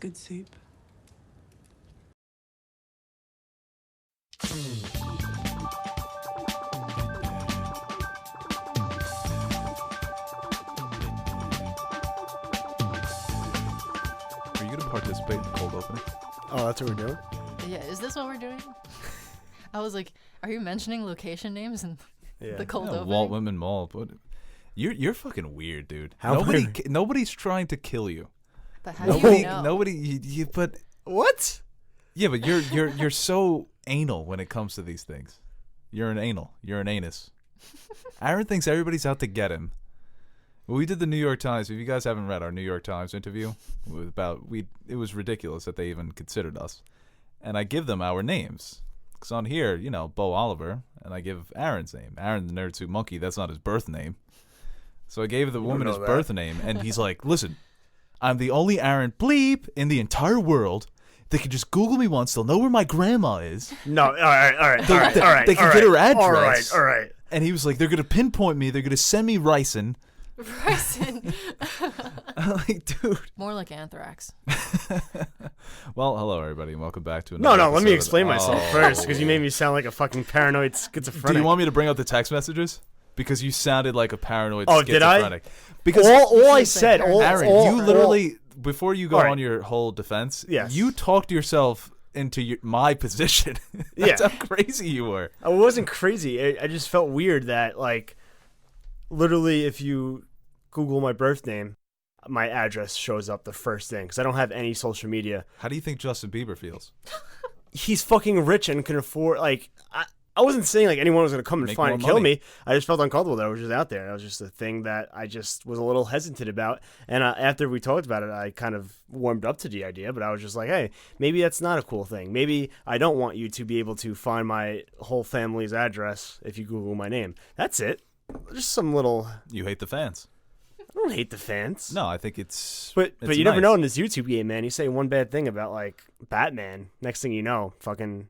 good soup. Are you going to participate in the cold opening? Oh, that's what we're doing? Yeah, is this what we're doing? I was like, are you mentioning location names and the cold opening? Walt Whitman Mall. But you're fucking weird, dude. How Nobody's trying to kill you. But how do you know? Nobody. But What? yeah, but you're so anal when it comes to these things. You're an anal. You're an anus. Aaron thinks everybody's out to get him. We did the New York Times. If you guys haven't read our New York Times interview, it was ridiculous that they even considered us. And I give them our names. Because on here, Bo Oliver, and I give Aaron's name. Aaron the Nerd Suit Monkey, that's not his birth name. So I gave the woman his birth name, and he's like, listen, I'm the only Aaron bleep in the entire world. They can just Google me once. They'll know where my grandma is. No, all right. They can get her address. All right. And he was like, they're going to pinpoint me. They're going to send me ricin. Ricin. I'm like, dude. More like anthrax. Well, hello, everybody, and welcome back to another No, episode let me explain of- myself first, because you made me sound like a fucking paranoid schizophrenic. Do you want me to bring up the text messages? Because you sounded like a paranoid Oh, did I? schizophrenic. Because all I said, said, all, Aaron, all, you literally, before you go All right. on your whole defense, Yes. you talked yourself into my position. That's how crazy you were. I wasn't crazy. I just felt weird that, like, literally, if you Google my birth name, my address shows up the first thing, because I don't have any social media. How do you think Justin Bieber feels? He's fucking rich and can afford, like, I wasn't saying, like, anyone was going to come and Make find more and kill money. me. I just felt uncomfortable that I was just out there. That was just a thing that I just was a little hesitant about. And after we talked about it, I kind of warmed up to the idea, but I was just like, hey, maybe that's not a cool thing. Maybe I don't want you to be able to find my whole family's address if you Google my name. That's it. Just some little... You hate the fans. I don't hate the fans. No, I think it's But it's you never nice. know in this YouTube game, man. You say one bad thing about, like, Batman. Next thing you know, fucking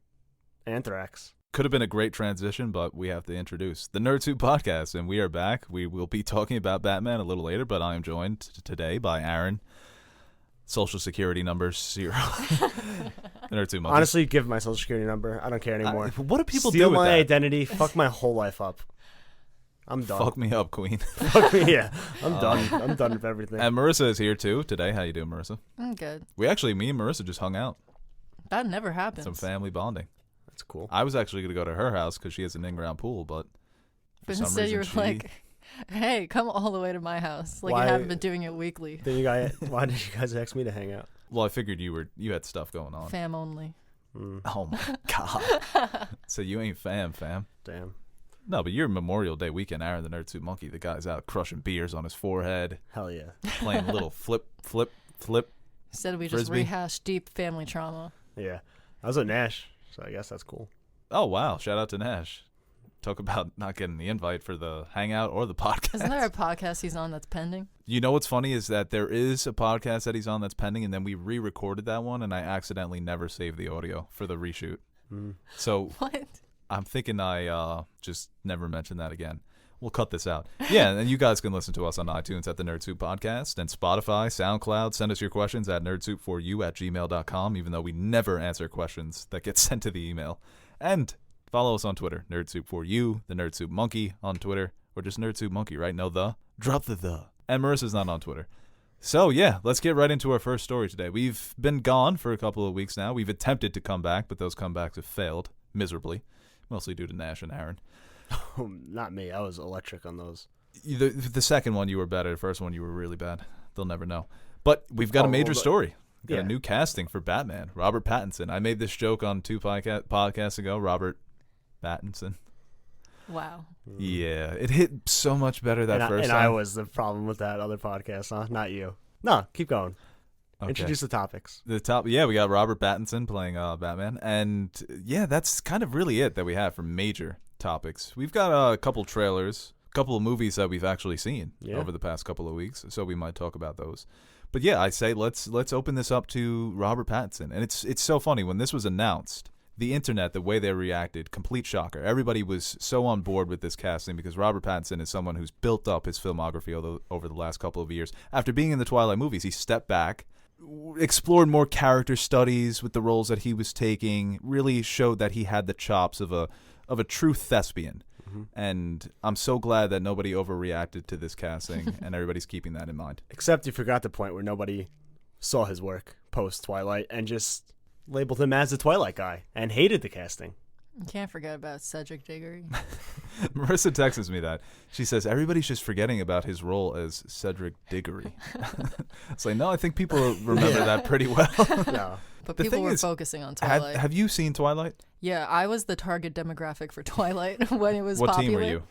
anthrax. Could have been a great transition, but we have to introduce the Nerd Suit Podcast, and we are back. We will be talking about Batman a little later, but I am joined today by Aaron. Social security number 0. The Nerd Suit Monkey. Honestly, give my social security number. I don't care anymore. What do people Steal do with my that? identity. Fuck my whole life up. I'm done. Fuck me up, Queen. Fuck me, yeah. I'm done. I'm done with everything. And Marissa is here too today. How you doing, Marissa? I'm good. Me and Marissa just hung out. That never happens. Some family bonding. That's cool. I was actually going to go to her house because she has an in-ground pool, but for But some instead reason you were she... like, hey, come all the way to my house. Like Why- you haven't been doing it weekly. Why did you guys ask me to hang out? Well, I figured you had stuff going on. Fam only. Oh my god. So you ain't fam. Damn. No, but your Memorial Day weekend, Aaron the Nerd Suit Monkey, the guy's out crushing beers on his forehead, Hell yeah. playing a little flip. Instead we just Frisbee. rehash deep family trauma. Yeah. I was at Nash, so I guess that's cool. Oh, wow. Shout out to Nash. Talk about not getting the invite for the hangout or the podcast. Isn't there a podcast he's on that's pending? You know what's funny is that there is a podcast that he's on that's pending, and then we re-recorded that one, and I accidentally never saved the audio for the reshoot. So What? I'm thinking I just never mention that again. We'll cut this out. Yeah, and you guys can listen to us on iTunes at the Nerd Soup Podcast and Spotify, SoundCloud. Send us your questions at nerdsoupforyou@gmail.com, even though we never answer questions that get sent to the email. And follow us on Twitter, NerdSoup4You, the Nerd Soup Monkey on Twitter, or just Nerd Soup Monkey, right? No the. Drop the. And Marissa's not on Twitter. So, yeah, let's get right into our first story today. We've been gone for a couple of weeks now. We've attempted to come back, but those comebacks have failed miserably, mostly due to Nash and Aaron. Not me. I was electric on those. The second one, you were better. The first one, you were really bad. They'll never know. But we've got a major story. We've got a new casting for Batman, Robert Pattinson. I made this joke on 2 podcasts ago, Robert Pattinson. Wow. Yeah, it hit so much better that first and time. I was the problem with that other podcast, huh? Not you. No, keep going. Okay. Introduce the topics. We got Robert Pattinson playing Batman, and yeah, that's kind of really it that we have for major topics. We've got a couple trailers, a couple of movies that we've actually seen over the past couple of weeks, so we might talk about those. But yeah, I say let's open this up to Robert Pattinson, and it's so funny when this was announced. The internet, the way they reacted, complete shocker. Everybody was so on board with this casting because Robert Pattinson is someone who's built up his filmography over the last couple of years. After being in the Twilight movies, he stepped back explored more character studies with the roles that he was taking, really showed that he had the chops of a true thespian. And I'm so glad that nobody overreacted to this casting, and everybody's keeping that in mind. Except you forgot the point where nobody saw his work post Twilight and just labeled him as the Twilight guy and hated the casting. You can't forget about Cedric Diggory. Marissa texts me that. She says, everybody's just forgetting about his role as Cedric Diggory. It's like, no, I think people remember that pretty well. No. But The people thing were is, focusing on Twilight. Have you seen Twilight? Yeah, I was the target demographic for Twilight when it was What popular. team were you?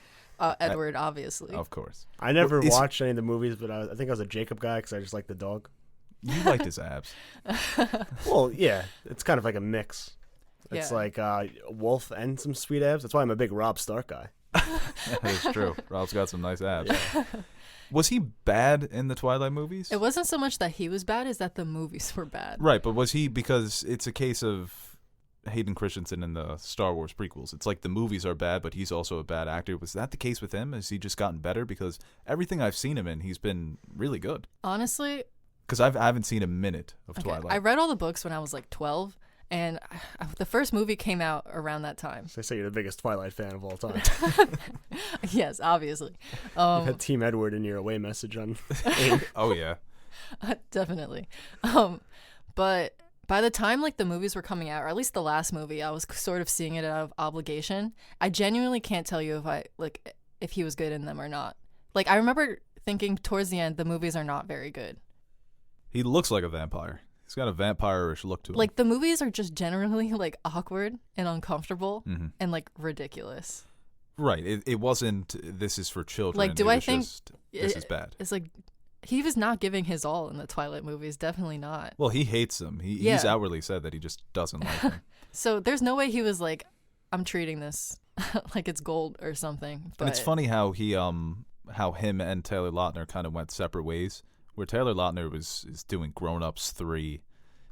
Edward, obviously. Of course. I never Well, watched any of the movies, but I think I was a Jacob guy because I just liked the dog. You liked his abs. Well, yeah, it's kind of like a mix. It's Yeah. like a wolf and some sweet abs. That's why I'm a big Rob Stark guy. That is true. Rob's got some nice abs. Was he bad in the Twilight movies? It wasn't so much that he was bad, as that the movies were bad. Right, but was he, because it's a case of Hayden Christensen in the Star Wars prequels. It's like the movies are bad, but he's also a bad actor. Was that the case with him? Has he just gotten better? Because everything I've seen him in, he's been really good. Honestly, Because I haven't seen a minute of okay, Twilight. I read all the books when I was like 12, and the first movie came out around that time. They say you're the biggest Twilight fan of all time. Yes, obviously. You had Team Edward in your away message on AIM. Oh, yeah. Definitely. But by the time like the movies were coming out, or at least the last movie, I was sort of seeing it out of obligation. I genuinely can't tell you if he was good in them or not. Like, I remember thinking towards the end, the movies are not very good. He looks like a vampire. He's got a vampire-ish look to him. Like, the movies are just generally like awkward and uncomfortable Mhm. and like ridiculous. Right. It wasn't, this is for children. Like, do It I was think just, this is bad. It's like he was not giving his all in the Twilight movies. Definitely not. Well, he hates them. He's Yeah. outwardly said that he just doesn't like them. So there's no way he was like, I'm treating this like it's gold or something. But And it's funny how how him and Taylor Lautner kind of went separate ways. Where Taylor Lautner is doing Grown Ups 3.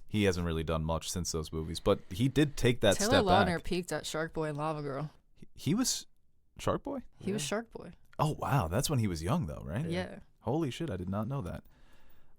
He hasn't really done much since those movies, but he did take that Taylor step Lautner back. peaked at Shark Boy and Lava Girl. He was Shark Boy? He was Shark Boy. Oh, wow. That's when he was young, though, right? Yeah. Holy shit, I did not know that.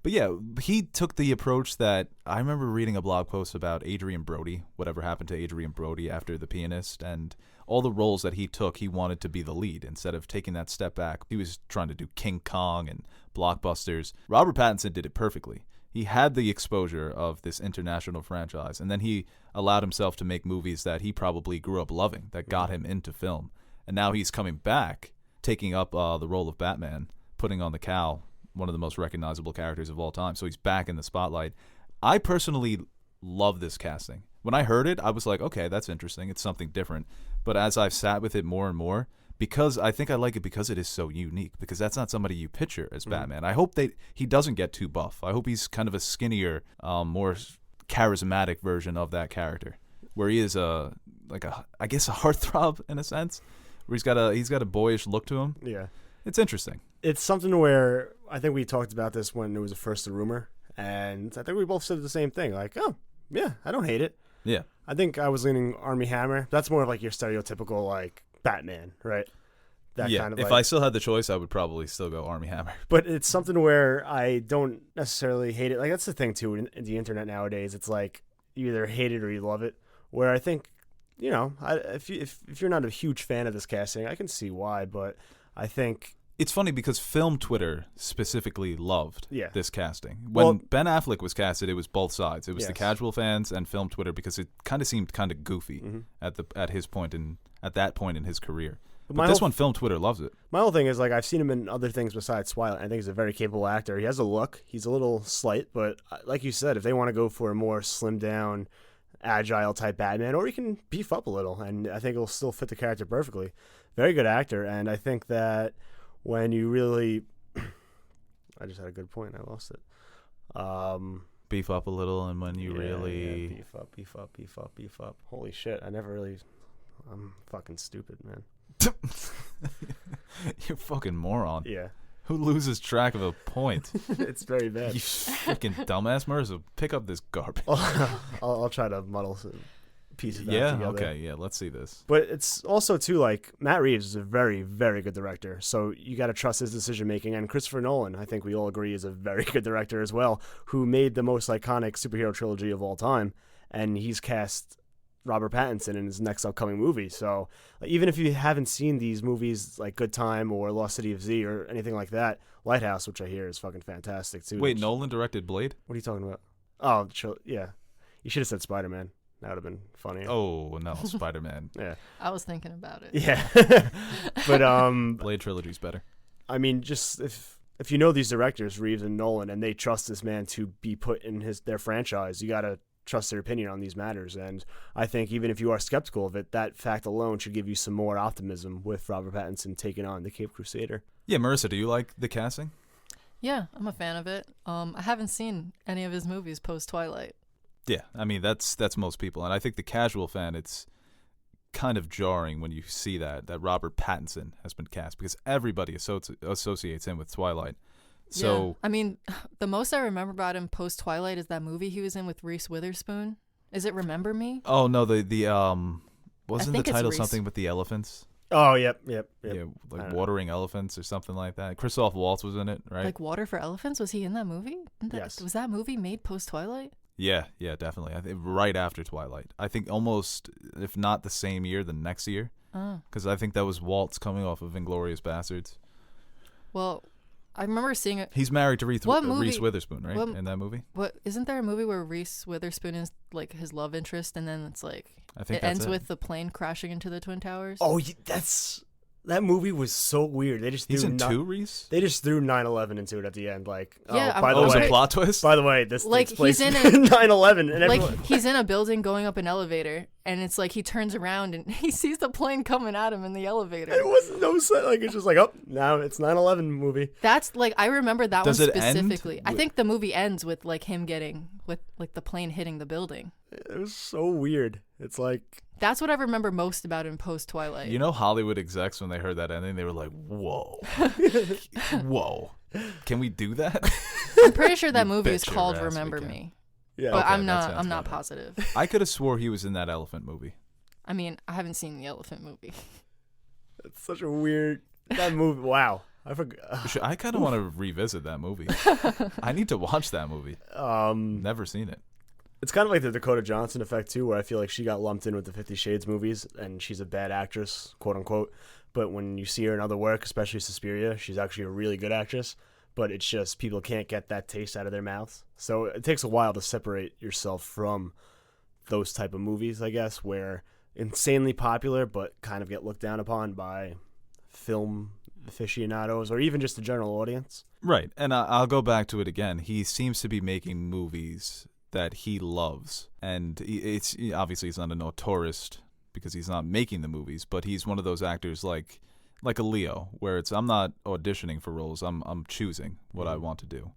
But yeah, he took the approach that I remember reading a blog post about Adrian Brody, whatever happened to Adrian Brody after The Pianist, and all the roles that he took, he wanted to be the lead instead of taking that step back. He was trying to do King Kong and blockbusters. Robert Pattinson did it perfectly. He had the exposure of this international franchise, and then he allowed himself to make movies that he probably grew up loving, that got him into film. And now he's coming back, taking up the role of Batman, putting on the cowl, one of the most recognizable characters of all time. So he's back in the spotlight. I personally love this casting. When I heard it, I was like, okay, that's interesting. It's something different. But as I've sat with it more and more, because I think I like it because it is so unique, because that's not somebody you picture as Batman. I hope he doesn't get too buff. I hope he's kind of a skinnier, more charismatic version of that character, where he is I guess a heartthrob in a sense, where he's got a boyish look to him. Yeah. It's interesting. It's something where I think we talked about this when it was first a rumor, and I think we both said the same thing. Like, oh, yeah, I don't hate it. Yeah. I think I was leaning Armie Hammer. That's more of like your stereotypical like Batman, right? That Yeah, kind of if I still had the choice, I would probably still go Armie Hammer. But it's something where I don't necessarily hate it. Like, that's the thing too in the internet nowadays. It's like you either hate it or you love it. Where I think, if you're not a huge fan of this casting, I can see why. But I think It's funny because film Twitter specifically loved Yeah. this casting. When Well- Ben Affleck was casted, it was both sides. It was the Yes. casual fans and film Twitter because it kind of seemed kind of goofy at that point in his career. But my this whole- one, film Twitter loves it. my whole thing is like I've seen him in other things besides Twilight. I think he's a very capable actor. He has a look. He's a little slight, but like you said, if they want to go for a more slimmed down, agile type Batman, or he can beef up a little, and I think it'll still fit the character perfectly. Very good actor, and I think that when you really, I just had a good point. I lost it. Beef up a little, and when you Yeah, really... beef up. Holy shit! I'm fucking stupid, man. You're a fucking moron. Yeah, Who loses track of a point? it's very bad. You freaking dumbass, Marissa. Pick up this garbage. I'll try to piece it back Yeah. together. Okay. Yeah. Let's see this. But it's also too like Matt Reeves is a very, very good director, so you got to trust his decision making. And Christopher Nolan, I think we all agree, is a very good director as well, who made the most iconic superhero trilogy of all time, and he's cast Robert Pattinson in his next upcoming movie. So even if you haven't seen these movies like Good Time or Lost City of Z or anything like that, Lighthouse, which I hear is fucking fantastic too. Wait, Nolan directed Blade? What are you talking about? Oh, yeah. You should have said Spider-Man. That would have been funny. Oh no, Spider-Man. Yeah. I was thinking about it. Yeah. But Blade trilogy's better. I mean, just if you know these directors, Reeves and Nolan, and they trust this man to be put in their franchise, you got to trust their opinion on these matters. And I think even if you are skeptical of it, that fact alone should give you some more optimism with Robert Pattinson taking on the Cape Crusader. Yeah, Marissa, do you like the casting? Yeah, I'm a fan of it. I haven't seen any of his movies post Twilight. Yeah, I mean that's most people, and I think the casual fan, it's kind of jarring when you see that Robert Pattinson has been cast because everybody associates him with Twilight. So yeah. I mean, the most I remember about him post Twilight is that movie he was in with Reese Witherspoon. Is it Remember Me? oh no, the wasn't the think it's title Reese. something with the elephants? Oh, yep. Yeah, like watering elephants or something like that. Christoph Waltz was in it, right? Like Water for Elephants? Was he in that movie? Yes. Was that movie made post Twilight? Yeah, definitely. I think right after Twilight. I think almost, if not the same year, the next year. Oh. Because I think that was Waltz coming off of Inglourious Bastards. Well, I remember seeing it. He's married to Reese Witherspoon, right? What- in that movie? What isn't there a movie where Reese Witherspoon is like his love interest, and then it's like I think it that's ends it. with the plane crashing into the Twin Towers? Oh, that movie was so weird. They just He's threw in two, Reese? They just threw 9/11 into it at the end. Like, Yeah, oh, by Oh, it was the a way, plot twist? by the way, this Like, takes place he's in in 9/11, and Like everyone. he's in a building going up an elevator, and it's like he turns around and he sees the plane coming at him in the elevator. It was no sense. Like, it's just like, oh, now it's 9/11 movie. That's like I remember that Does one it end specifically. I with- think the movie ends with like him getting with like the plane hitting the building. It was so weird. It's like, That's what I remember most about him post Twilight. You know, Hollywood execs, when they heard that ending, they were like, whoa. Whoa. Can we do that? I'm pretty sure that You movie is bet your called ass we Remember can. Me, yeah. but Okay, I'm that not. sounds I'm not better. positive. I could have swore he was in that elephant movie. I mean, I haven't seen the elephant movie. It's such a weird that movie. Wow, I forgot. I kind of want to revisit that movie. I need to watch that movie. Never seen it. It's kind of like the Dakota Johnson effect too, where I feel like she got lumped in with the 50 Shades movies, and she's a bad actress, quote unquote. But when you see her in other work, especially Suspiria, she's actually a really good actress. But it's just people can't get that taste out of their mouths. So it takes a while to separate yourself from those type of movies, I guess, where insanely popular but kind of get looked down upon by film aficionados or even just the general audience. Right. And I'll go back to it again. He seems to be making movies that he loves. And it's obviously he's not a notorist because he's not making the movies, but he's one of those actors like a Leo, where it's I'm not auditioning for roles, I'm choosing what I want to do.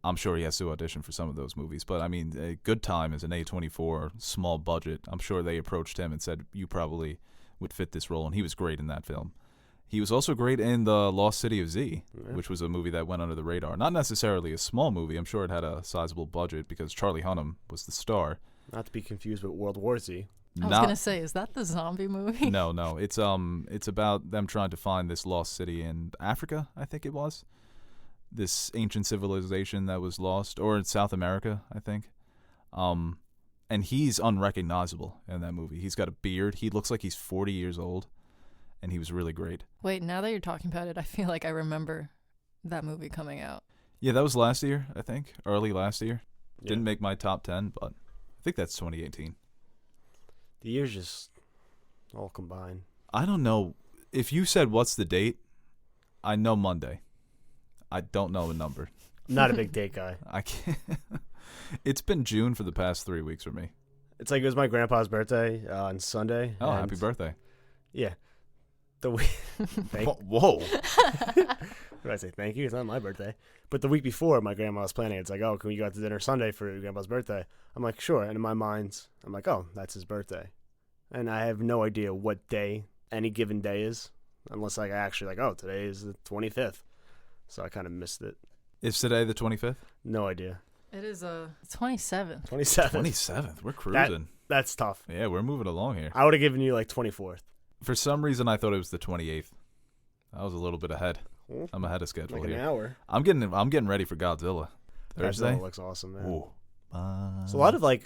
I'm sure he has to audition for some of those movies, but I mean, A Good Time is an A24 small budget. I'm sure they approached him and said, you probably would fit this role, and he was great in that film. He was also great in The Lost City of Z, which was a movie that went under the radar. Not necessarily a small movie. I'm sure it had a sizable budget because Charlie Hunnam was the star. Not to be confused with World War Z. I was gonna say, is that the zombie movie? No. It's about them trying to find this lost city in Africa, I think it was. This ancient civilization that was lost, or in South America, I think. And he's unrecognizable in that movie. He's got a beard. He looks like he's 40 years old, and he was really great. Wait, now that you're talking about it, I feel like I remember that movie coming out. Yeah, that was last year, I think. Early last year. Yeah. Didn't make my top 10, but I think that's 2018. The years just all combined. I don't know. If you said what's the date, I know Monday. I don't know the number. I'm not a big date guy. I can't. It's been June for the past 3 weeks for me. It's like it was my grandpa's birthday on Sunday. Oh, and happy birthday. Yeah. The week. Whoa. Did I say thank you? It's not my birthday. But the week before, my grandma was planning. It's like, oh, can we go out to dinner Sunday for your grandpa's birthday? I'm like, sure. And in my mind, I'm like, oh, that's his birthday. And I have no idea what day any given day is, unless like I actually like, oh, today is the 25th. So I kind of missed it. Is today the 25th? No idea. It is 27th. 27th. 27th. We're cruising. That's tough. Yeah, we're moving along here. I would have given you like 24th. For some reason, I thought it was the 28th. I was a little bit ahead. Well, I'm ahead of schedule like here. an hour. I'm getting ready for Godzilla. Thursday. Godzilla looks awesome, man. Ooh. So a lot of like,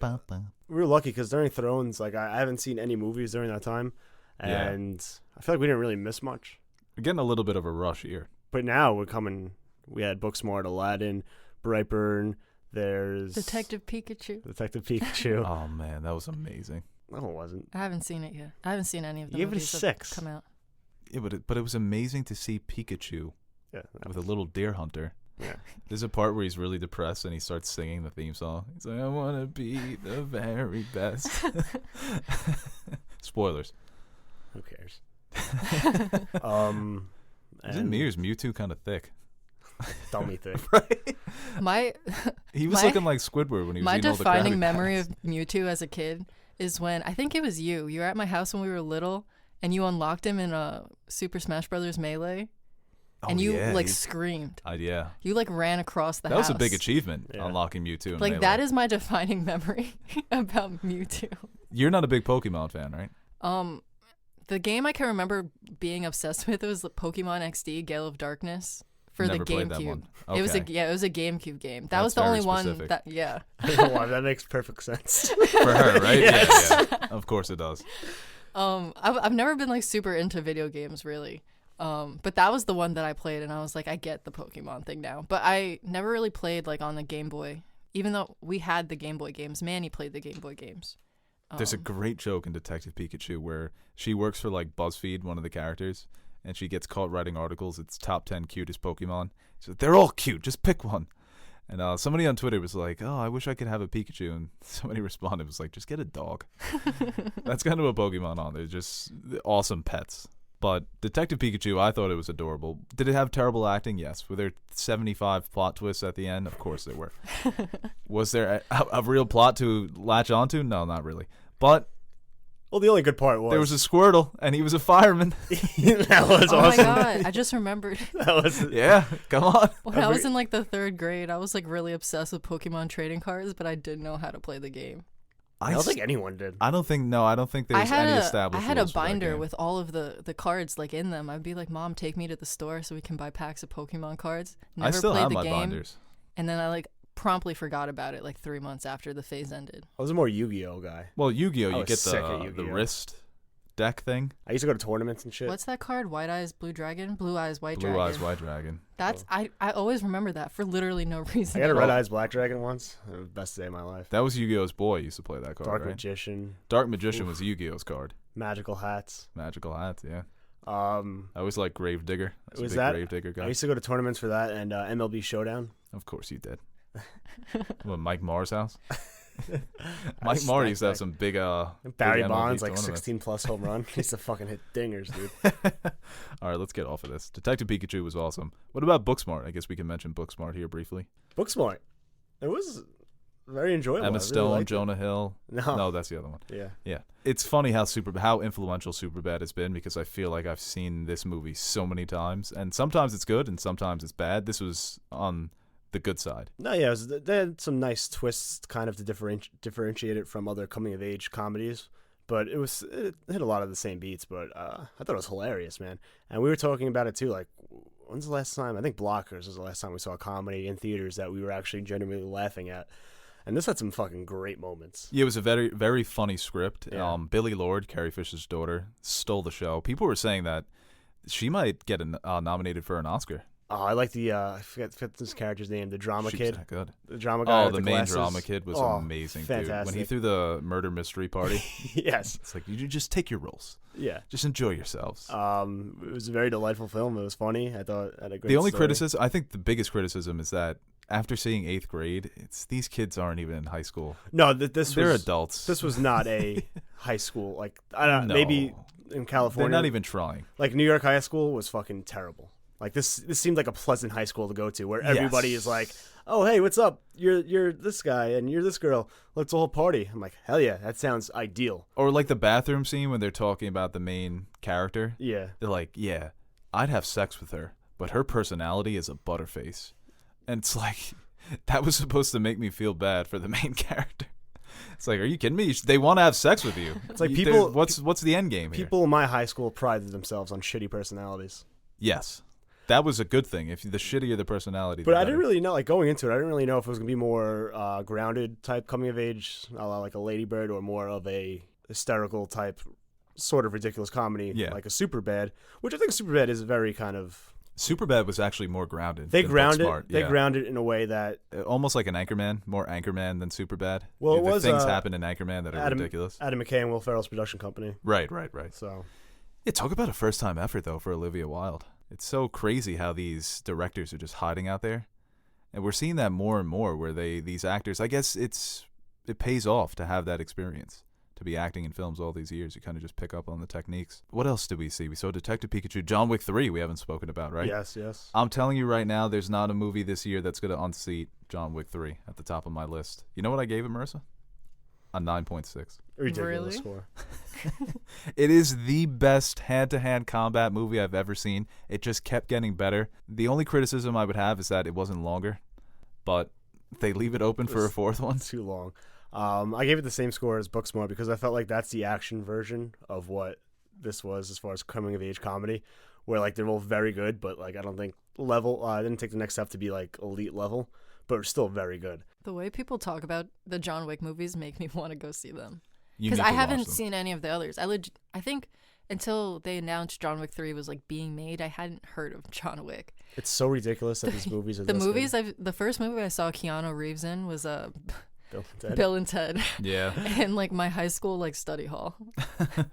we were lucky because during Thrones, like I haven't seen any movies during that time, and I feel like we didn't really miss much. We're getting a little bit of a rush here. But now we're coming. We had Booksmart, Aladdin, Brightburn. There's Detective Pikachu. Oh man, that was amazing. No, it wasn't. I haven't seen it yet. I haven't seen any of the You gave it a movies that 6. come out. Yeah, but it was amazing to see Pikachu with a little deer hunter. Yeah. There's a part where he's really depressed and he starts singing the theme song. He's like, I want to be the very best. Spoilers. Who cares? Isn't Mir's Mewtwo kind of thick? Dummy thing. Right? He was my- looking like Squidward when he was My eating all the defining Krabby memory Patties. of Mewtwo as a kid is when, I think it was you. You were at my house when we were little, and you unlocked him in a Super Smash Brothers Melee, and you screamed. Yeah. You like ran across the That house. was a big achievement, Yeah. unlocking Mewtwo. in Like Melee. that is my defining memory about Mewtwo. You're not a big Pokemon fan, right? The game I can remember being obsessed with was Pokemon XD Gale of Darkness for Never the played that GameCube. one. It was Okay. it was a GameCube game. That That's was the very only one specific. that I don't know why. That makes perfect sense. For her, right? Yes. Yeah. Of course it does. I've never been like super into video games really. But that was the one that I played and I was like, I get the Pokemon thing now. But I never really played like on the Game Boy. Even though we had the Game Boy games, Manny played the Game Boy games. There's a great joke in Detective Pikachu where she works for like BuzzFeed, one of the characters, and she gets caught writing articles. It's top 10 cutest Pokemon. She's like, they're all cute. Just pick one. And somebody on Twitter was like, oh, I wish I could have a Pikachu. And somebody responded, was like, just get a dog. That's kind of a Pokemon on. They're just awesome pets. But Detective Pikachu, I thought it was adorable. Did it have terrible acting? Yes. Were there 75 plot twists at the end? Of course there were. Was there a real plot to latch onto? No, not really. But Well, the only good part was there was a Squirtle, and he was a fireman. that was Oh awesome. my god! I just remembered That was Yeah, come on. when I was in like the 3rd grade. I was like really obsessed with Pokemon trading cards, but I didn't know how to play the game. I don't think anyone did. I don't think there's any I established had a rules for that binder game. with all of the cards like in them. I'd be like, Mom, take me to the store so we can buy packs of Pokemon cards. Never I still played have the my game, binders. and then I like promptly forgot about it like 3 months after the phase ended. I was a more Yu-Gi-Oh guy. Well, Yu-Gi-Oh, I you was get sick at the Yu-Gi-Oh. wrist deck thing. I used to go to tournaments and shit. What's that card? White Eyes Blue Dragon? Blue Eyes White Blue Dragon. Eyes White Dragon. That's I always remember that for literally no reason. I got a Red Eyes Black Dragon once. It was the best day of my life. That was Yu-Gi-Oh's boy used to play that card, Dark right? Magician, Dark Magician was Yu-Gi-Oh's card. Magical Hats. Magical hats, yeah. I I always like Gravedigger. I was a Was big that- Gravedigger guy. used to go to tournaments for that and MLB Showdown. Of course you did. What, Mike Marr's house? I Mike Marr used to have snacked some big Barry big MLB Bonds, like tournaments. 16 plus home run. He used to fucking hit dingers, dude. All right, let's get off of this. Detective Pikachu was awesome. What about Booksmart? I guess we can mention Booksmart here briefly. Booksmart. It was very enjoyable. I Emma really Stone, liked it. Jonah Hill. No. No, that's the other one. Yeah. Yeah. It's funny how influential Superbad has been because I feel like I've seen this movie so many times. And sometimes it's good and sometimes it's bad. This was on the good side. No, yeah, they had some nice twists kind of to differentiate it from other coming-of-age comedies. But it hit a lot of the same beats, but I thought it was hilarious, man. And we were talking about it, too, like, when's the last time? I think Blockers was the last time we saw a comedy in theaters that we were actually genuinely laughing at. And this had some fucking great moments. Yeah, it was a very, very funny script. Yeah. Billy Lord, Carrie Fisher's daughter, stole the show. People were saying that she might get nominated for an Oscar. Oh, I like the, I forget this character's name, the drama She kid. was that good. The drama guy Oh, with the the main glasses. drama kid was Oh, amazing, dude. fantastic. When he threw the murder mystery party, Yes. it's like, you just take your roles. Yeah. Just enjoy yourselves. It was a very delightful film. It was funny. I thought it had a great The only story. criticism, I think the biggest criticism is that after seeing 8th grade, these kids aren't even in high school. No, this They're was adults. This was not a high school. Like I don't No. maybe in California. They're not even trying. Like New York high school was fucking terrible. Like this seemed like a pleasant high school to go to where everybody Yes. is like, "Oh, hey, what's up? You're this guy and you're this girl. Let's all party." I'm like, "Hell yeah, that sounds ideal." Or like the bathroom scene when they're talking about the main character. Yeah. They're like, yeah, I'd have sex with her, but her personality is a butterface. And it's like, That was supposed to make me feel bad for the main character. It's like, are you kidding me? They want to have sex with you. It's like What's the end game here? People in my high school prided themselves on shitty personalities. Yes. That was a good thing. If the shittier the personality, but I didn't really know, like going into it, I didn't really know if it was gonna be more grounded type coming of age, like a Lady Bird, or more of a hysterical type, sort of ridiculous comedy, like a Superbad, which I think Superbad is very kind of. Superbad was actually more grounded. They than ground it. Booksmart. They ground it in a way that almost like an Anchorman, more Anchorman than Superbad. Well, it was things happen in Anchorman that are ridiculous. Adam McKay and Will Ferrell's production company. Right. So, yeah, talk about a first-time effort though for Olivia Wilde. It's so crazy how these directors are just hiding out there, and we're seeing that more and more. Where these actors, I guess it pays off to have that experience, to be acting in films all these years. You kind of just pick up on the techniques. What else did we see? We saw Detective Pikachu, John Wick 3. We haven't spoken about, right? Yes. I'm telling you right now, there's not a movie this year that's going to unseat John Wick 3 at the top of my list. You know what I gave it, Marissa? A 9.6. Ridiculous score. It is the best hand-to-hand combat movie I've ever seen. It just kept getting better. The only criticism I would have is that it wasn't longer, but they leave it open for a fourth one. Too long. I gave it the same score as Booksmart because I felt like that's the action version of what this was as far as coming-of-age comedy, where like they're both very good, but like I don't think I didn't take the next step to be like elite level, but it's still very good. The way people talk about the John Wick movies make me want to go see them. You Because need I to haven't watch them. seen any of the others. I think until they announced John Wick 3 was like being made, I hadn't heard of John Wick. It's so ridiculous that these movies are The first movie I saw Keanu Reeves in was Bill and Ted. Yeah. In like my high school like study hall.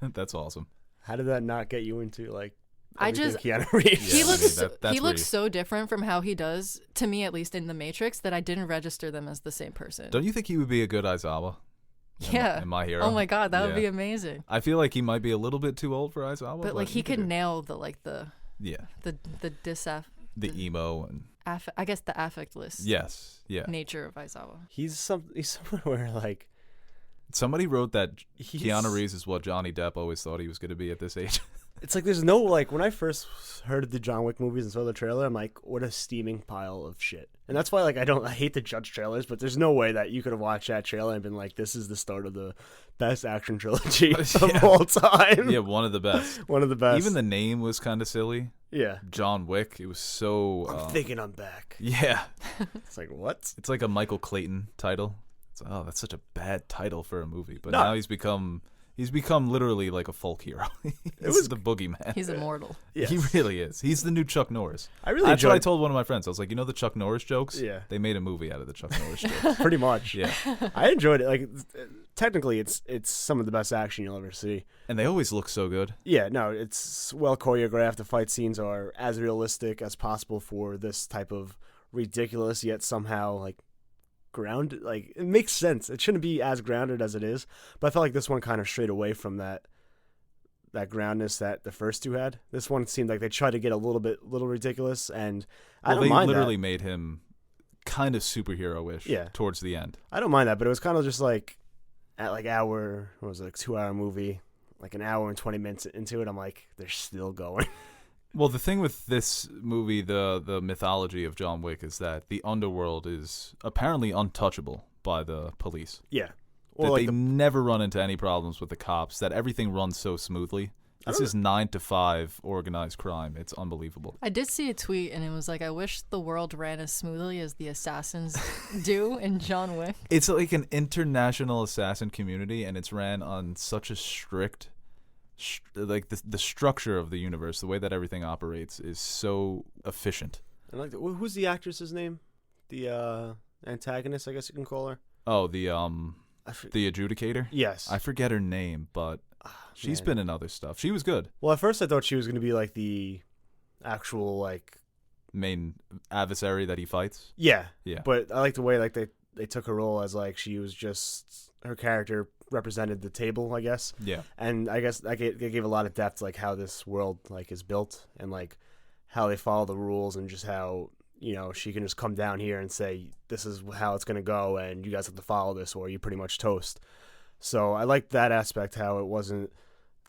That's awesome. How did that not get you into like Keanu Keanu Reeves? Yeah, he looks that's he where looks so different from how he does, to me at least in The Matrix, that I didn't register them as the same person. Don't you think he would be a good Aizawa? Yeah. In My Hero? Oh my god, that would be amazing. I feel like he might be a little bit too old for Aizawa. But like he could nail the emo and I guess the affectless nature of Aizawa. He's somewhere where like somebody wrote that Keanu Reeves is what Johnny Depp always thought he was going to be at this age. It's like there's no like when I first heard of the John Wick movies and saw the trailer, I'm like, what a steaming pile of shit. And that's why like I hate to judge trailers, but there's no way that you could have watched that trailer and been like, this is the start of the best action trilogy of all time. Yeah, one of the best. One of the best. Even the name was kind of silly. Yeah. John Wick. It was so. I'm thinking I'm back. Yeah. It's like what? It's like a Michael Clayton title. It's that's such a bad title for a movie. But now he's become literally like a folk hero. He's the boogeyman. He's immortal. Yes. He really is. He's the new Chuck Norris. That's what I told one of my friends. I was like, you know the Chuck Norris jokes? Yeah. They made a movie out of the Chuck Norris jokes. Pretty much. Yeah. I enjoyed it. Like technically it's some of the best action you'll ever see. And they always look so good. Yeah, no, it's well choreographed. The fight scenes are as realistic as possible for this type of ridiculous yet somehow like grounded. Like it makes sense. It shouldn't be as grounded as it is, but I felt like this one kind of strayed away from that groundness that the first two had. This one seemed like they tried to get a little ridiculous, and I don't mind that. They literally made him kind of superhero-ish towards the end. I don't mind that, but it was kind of just like at like 2-hour movie, like an hour and 20 minutes into it, I'm like, they're still going. Well, the thing with this movie, the mythology of John Wick, is that the underworld is apparently untouchable by the police. Yeah. Well, that they never run into any problems with the cops, that everything runs so smoothly. This is 9 to 5 organized crime. It's unbelievable. I did see a tweet, and it was like, I wish the world ran as smoothly as the assassins do in John Wick. It's like an international assassin community, and it's ran on such a strict... like the structure of the universe, the way that everything operates is so efficient. I like that. Who's the actress's name? The antagonist, I guess you can call her. Oh, the adjudicator? Yes. I forget her name, but she's been in other stuff. She was good. Well, at first I thought she was going to be like the actual like main adversary that he fights. Yeah. Yeah. But I like the way like they took her role as like she was just her character represented the table, I guess. Yeah. And I guess they gave a lot of depth to like how this world like is built and like how they follow the rules and just how, you know, she can just come down here and say this is how it's going to go and you guys have to follow this or you pretty much toast. So I liked that aspect, how it wasn't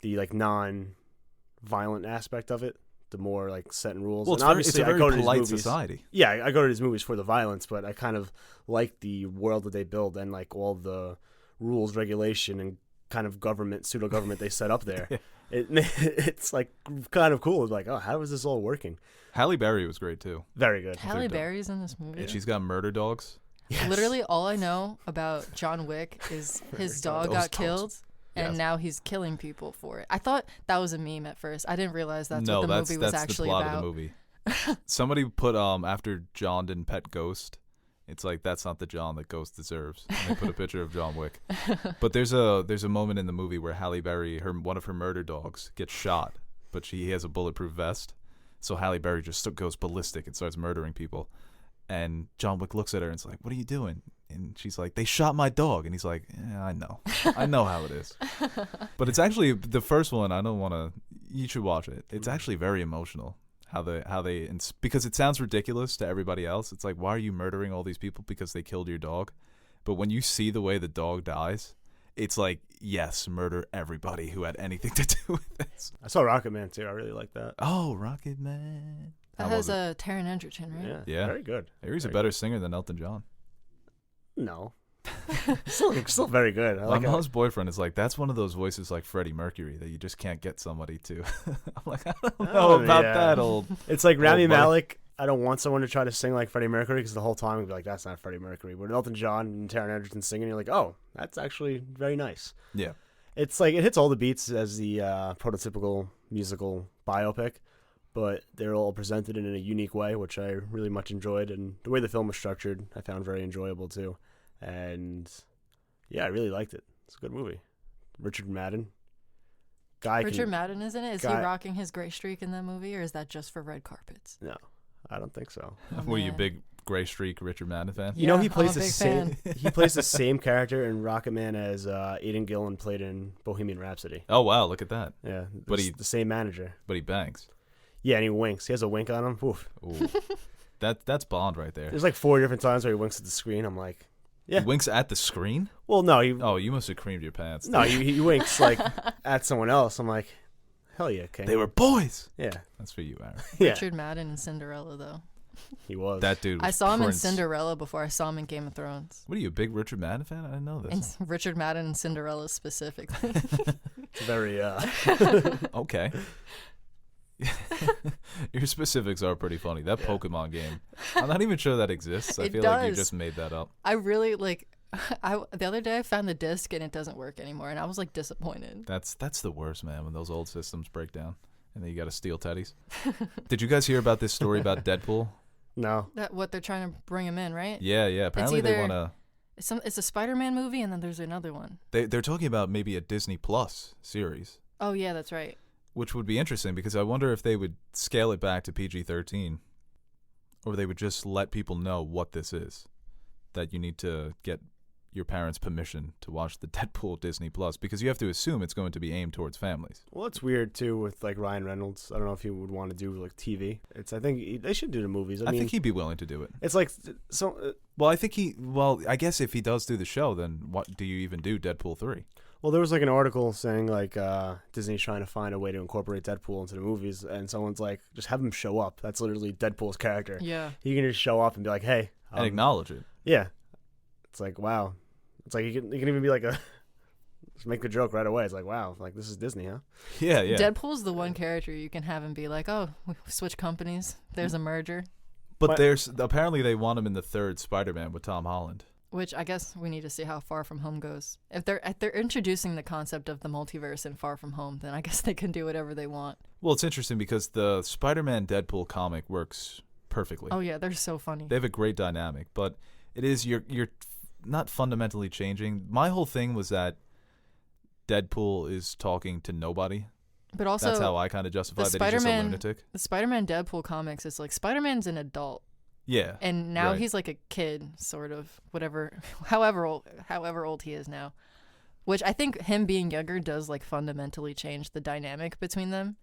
the like non-violent aspect of it the more like set in rules. Well, And it's a very polite society. Yeah, I go to these movies for the violence, but I kind of like the world that they build and like all the rules, regulation, and kind of pseudo government they set up there. It's like kind of cool. It's like, oh, how is this all working? Halle Berry was great too. Very good. Halle Berry's in this movie. And she's got murder dogs. Yes. Literally, all I know about John Wick is his dog Those got dogs. killed, and Yes. now he's killing people for it. I thought that was a meme at first. I didn't realize that's No, what the that's movie was the actually plot about. of the movie. Somebody put after John didn't pet Ghost, it's like that's not the John that Ghost deserves. And they put a picture of John Wick. But there's a moment in the movie where Halle Berry, one of her murder dogs, gets shot, but he has a bulletproof vest. So Halle Berry just goes ballistic and starts murdering people. And John Wick looks at her and is like, "What are you doing?" And she's like, "They shot my dog." And he's like, "Yeah, I know how it is." But it's actually the first one. You should watch it. It's actually very emotional. Because it sounds ridiculous to everybody else. It's like, why are you murdering all these people because they killed your dog? But when you see the way the dog dies, it's like, yes, murder everybody who had anything to do with this. I saw Rocket Man too. I really like that. Oh, Rocket Man. That has Taron Egerton, right? Yeah. Very good. He's a better singer than Elton John. No. still very good. My mom's boyfriend is like, that's one of those voices like Freddie Mercury that you just can't get somebody to. I'm like, I don't know about that old. It's like Rami old buddy. Malek. I don't want someone to try to sing like Freddie Mercury because the whole time I'd be like, that's not Freddie Mercury. But Elton John and Taron Egerton singing, you're like, oh, that's actually very nice. Yeah. It's like it hits all the beats as the prototypical musical biopic, but they're all presented in a unique way, which I really much enjoyed. And the way the film was structured, I found very enjoyable too. And yeah, I really liked it. It's a good movie. Richard Madden. Richard Madden is in it. Is he Guy- rocking his gray streak in that movie, or is that just for red carpets? No, I don't think so. Were you a man. big Gray Streak Richard Madden fan? You know, Yeah, he plays I'm a the big same. fan. He plays the same character in Rocket Man as Aidan Gillen played in Bohemian Rhapsody. Oh wow, look at that. Yeah, But it's the same manager. But he bangs. Yeah, and he winks. He has a wink on him. Oof. Ooh. That's Bond right there. There's like 4 different times where he winks at the screen. I'm like, yeah. He winks at the screen? Well, no, he Oh, you must have creamed your pants. no, he winks like at someone else. I'm like, hell yeah, King. They were boys. Yeah, That's for you, Aaron. yeah. Richard Madden and Cinderella, though. He was. That dude was I saw him Prince. in Cinderella before I saw him in Game of Thrones. What are you, a big Richard Madden fan? I didn't know this. And Richard Madden and Cinderella specifically. It's very. Okay. Your specifics are pretty funny. That Yeah. Pokemon game. I'm not even sure that exists. I It feel like you does. just made that up. I really like. The other day I found the disc and it doesn't work anymore, and I was like disappointed. That's the worst, man, when those old systems break down and then you got to steal teddies. Did you guys hear about this story about Deadpool? No. That what they're trying to bring him in, right? Yeah. Apparently they either- want to. It's a Spider-Man movie, and then there's another one. They're talking about maybe a Disney Plus series, Oh yeah, that's right. which would be interesting because I wonder if they would scale it back to PG-13, or they would just let people know what this is, that you need to get your parents' permission to watch the Deadpool Disney Plus, because you have to assume it's going to be aimed towards families. Well, it's weird too with like Ryan Reynolds. I don't know if he would want to do like TV. I think they should do the movies. I mean, think he'd be willing to do it. it's like so. Well, I guess if he does do the show, then what do you even do Deadpool 3? Well, there was like an article saying like Disney's trying to find a way to incorporate Deadpool into the movies, and someone's like, just have him show up. That's literally Deadpool's character. Yeah. He can just show up and be like, hey, And acknowledge it. yeah. It's like, wow. It's like he can even be like just make the joke right away. It's like, wow, like this is Disney, huh? Yeah. Deadpool's the one character you can have him be like, oh, we switch companies. There's a merger. But apparently they want him in the third Spider-Man with Tom Holland. Which I guess we need to see how Far From Home goes. If they're introducing the concept of the multiverse in Far From Home, then I guess they can do whatever they want. Well, it's interesting because the Spider-Man Deadpool comic works perfectly. Oh yeah, they're so funny. They have a great dynamic, but it is you're not fundamentally changing. My whole thing was that Deadpool is talking to nobody. But also, That's how I kind of justify that he's just a Spider-Man- lunatic. the Spider-Man Deadpool comics, it's like Spider-Man's an adult, Yeah. and now right. he's like a kid, sort of, however old he is now. Which I think him being younger does like fundamentally change the dynamic between them.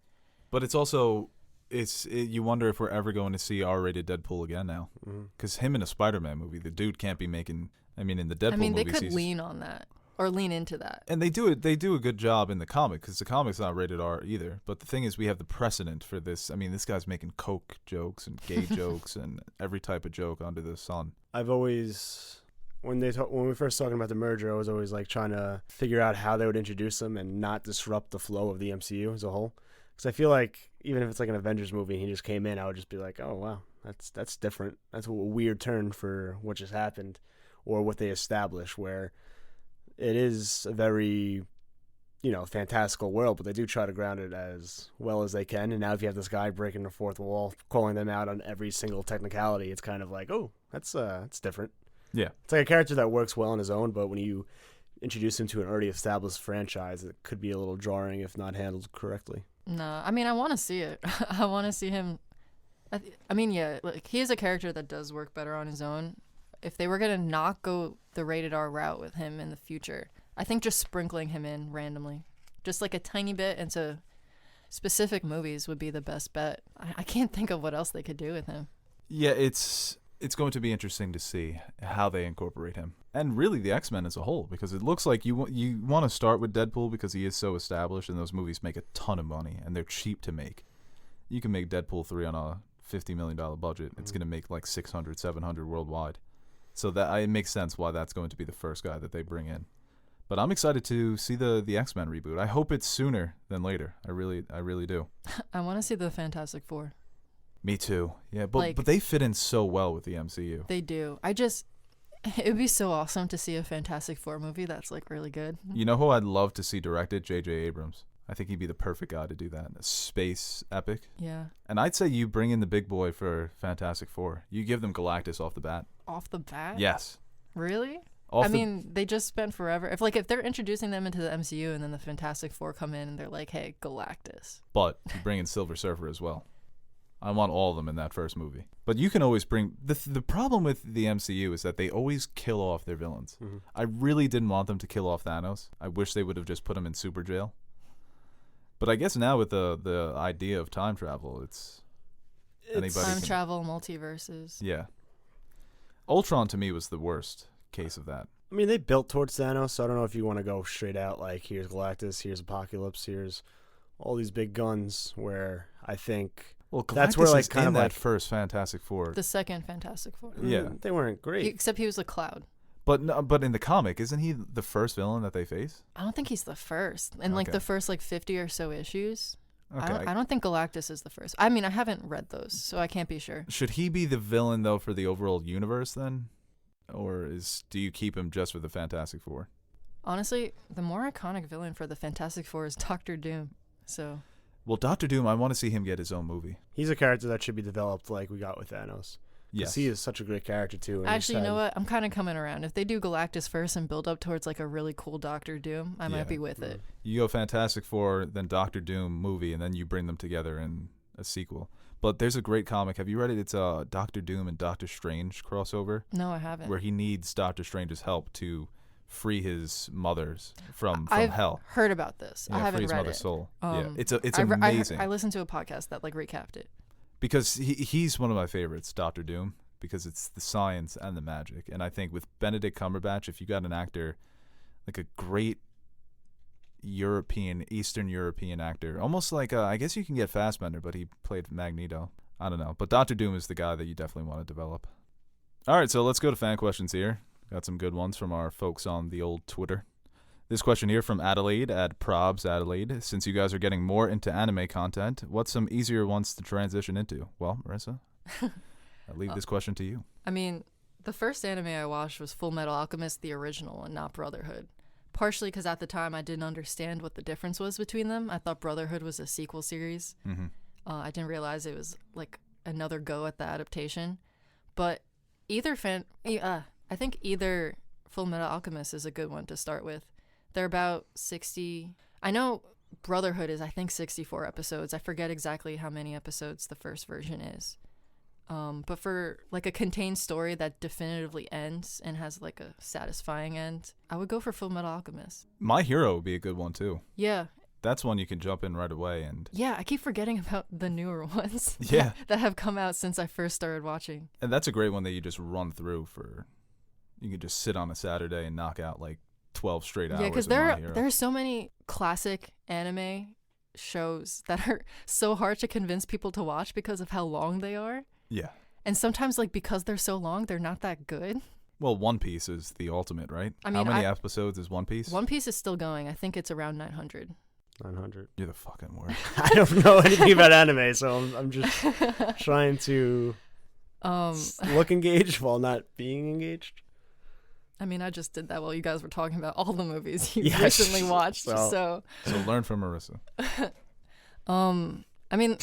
But it's also you wonder if we're ever going to see R-rated Deadpool again now, because him in a Spider-Man movie, the dude can't be making. I mean, in the Deadpool I mean, they movies, could lean on that. or lean into that. And they do it. They do a good job in the comic because the comic's not rated R either. But the thing is, we have the precedent for this. I mean, this guy's making coke jokes and gay jokes and every type of joke under the sun. I've always, when we were first talking about the merger, I was always like trying to figure out how they would introduce them and not disrupt the flow of the MCU as a whole. Because I feel like even if it's like an Avengers movie and he just came in, I would just be like, oh wow, that's different. That's a weird turn for what just happened, or what they established, where it is a very, fantastical world, but they do try to ground it as well as they can. And now if you have this guy breaking the fourth wall, calling them out on every single technicality, it's kind of like, oh, that's different. Yeah. It's like a character that works well on his own, but when you introduce him to an already established franchise, it could be a little jarring if not handled correctly. No, I mean, I want to see it. I want to see him. I mean, yeah, like he is a character that does work better on his own. If they were going to not go the rated R route with him in the future, I think just sprinkling him in randomly, just like a tiny bit into specific movies would be the best bet. I can't think of what else they could do with him. Yeah, it's going to be interesting to see how they incorporate him. And really the X-Men as a whole, because it looks like you want to start with Deadpool because he is so established and those movies make a ton of money and they're cheap to make. You can make Deadpool 3 on a $50 million budget. It's going to make like 600, 700 worldwide. So that it makes sense why that's going to be the first guy that they bring in. But I'm excited to see the X-Men reboot. I hope it's sooner than later. I really do. I want to see the Fantastic Four. Me too. Yeah, but they fit in so well with the MCU. They do. It would be so awesome to see a Fantastic Four movie that's like really good. You know who I'd love to see directed? J.J. Abrams. I think he'd be the perfect guy to do that. A space epic. Yeah. And I'd say you bring in the big boy for Fantastic Four. You give them Galactus off the bat. Off the bat? Yes. Really? I mean, they just spent forever. If they're introducing them into the MCU and then the Fantastic Four come in and they're like, hey, Galactus. But you bring in Silver Surfer as well. I want all of them in that first movie. But you can always bring... The problem with the MCU is that they always kill off their villains. Mm-hmm. I really didn't want them to kill off Thanos. I wish they would have just put him in super jail. But I guess now with the idea of time travel, it's anybody time travel, multiverses. Yeah. Ultron to me was the worst case of that. I mean, they built towards Thanos, so I don't know if you want to go straight out like, here's Galactus, here's Apocalypse, here's all these big guns, where I think... Well, Galactus that's where like is kind in of that like first Fantastic Four. The second Fantastic Four. Yeah. They weren't great. Except he was a cloud. But in the comic, isn't he the first villain that they face? I don't think he's the first. In like the first like 50 or so issues. Okay. I don't think Galactus is the first. I mean, I haven't read those, so I can't be sure. Should he be the villain though for the overall universe then? Or do you keep him just for the Fantastic Four? Honestly, the more iconic villain for the Fantastic Four is Doctor Doom. So well, Doctor Doom, I want to see him get his own movie. He's a character that should be developed like we got with Thanos. Yes. He is such a great character, too. Actually, you know what? I'm kind of coming around. If they do Galactus first and build up towards like a really cool Doctor Doom, I might be with it. You go Fantastic Four, then Doctor Doom movie, and then you bring them together in a sequel. But there's a great comic. Have you read it? It's a Doctor Doom and Doctor Strange crossover. No, I haven't. Where he needs Doctor Strange's help to free his mother's from hell. I've heard about this. Yeah, I haven't free his read mother's it. soul. It's amazing. I listened to a podcast that like recapped it. Because he's one of my favorites, Doctor Doom, because it's the science and the magic. And I think with Benedict Cumberbatch, if you got an actor, like a great Eastern European actor, almost like, I guess you can get Fassbender, but he played Magneto. I don't know. But Doctor Doom is the guy that you definitely want to develop. All right, so let's go to fan questions here. Got some good ones from our folks on the old Twitter. This question here from Adelaide at Probs Adelaide. Since you guys are getting more into anime content, what's some easier ones to transition into? Well, Marissa, I leave this question to you. I mean, the first anime I watched was Full Metal Alchemist, the original, and not Brotherhood. Partially because at the time I didn't understand what the difference was between them. I thought Brotherhood was a sequel series. Mm-hmm. I didn't realize it was like another go at the adaptation. But I think either Full Metal Alchemist is a good one to start with. They're about 60. I know Brotherhood is, I think, 64 episodes. I forget exactly how many episodes the first version is. But for like a contained story that definitively ends and has like a satisfying end, I would go for Full Metal Alchemist. My Hero would be a good one too. Yeah. That's one you can jump in right away. And yeah, I keep forgetting about the newer ones. Yeah. that have come out since I first started watching. And that's a great one that you just run through for... You can just sit on a Saturday and knock out like 12 straight hours. Yeah, because of My Hero. there are so many classic anime shows that are so hard to convince people to watch because of how long they are. Yeah. And sometimes, like, because they're so long, they're not that good. Well, One Piece is the ultimate, right? I mean, how many episodes is One Piece? One Piece is still going. I think it's around 900. 900. You're the fucking worst. I don't know anything about anime, so I'm just trying to look engaged while not being engaged. I mean, I just did that while you guys were talking about all the movies you Yes. recently watched. So learn from Marissa. I mean,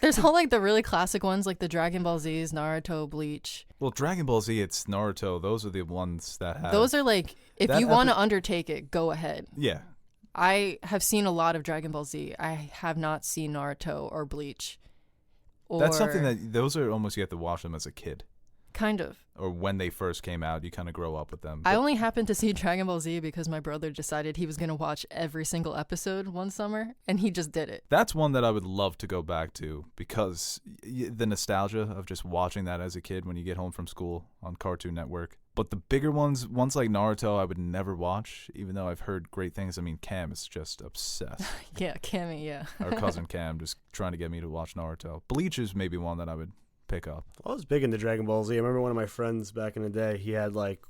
there's all like the really classic ones, like the Dragon Ball Z's, Naruto, Bleach. Well, Dragon Ball Z, it's Naruto. Those are the ones that have. Those are like, if That you want to undertake it, go ahead. Yeah. I have seen a lot of Dragon Ball Z. I have not seen Naruto or Bleach. That's something that those are almost you have to watch them as a kid. Kind of. Or when they first came out, you kind of grow up with them. I only happened to see Dragon Ball Z because my brother decided he was going to watch every single episode one summer, and he just did it. That's one that I would love to go back to because the nostalgia of just watching that as a kid when you get home from school on Cartoon Network. But the bigger ones like Naruto, I would never watch, even though I've heard great things. I mean, Cam is just obsessed. Yeah, Cammy, yeah. Our cousin Cam just trying to get me to watch Naruto. Bleach is maybe one that I would pick up. I was big into Dragon Ball Z. I remember one of my friends back in the day, he had like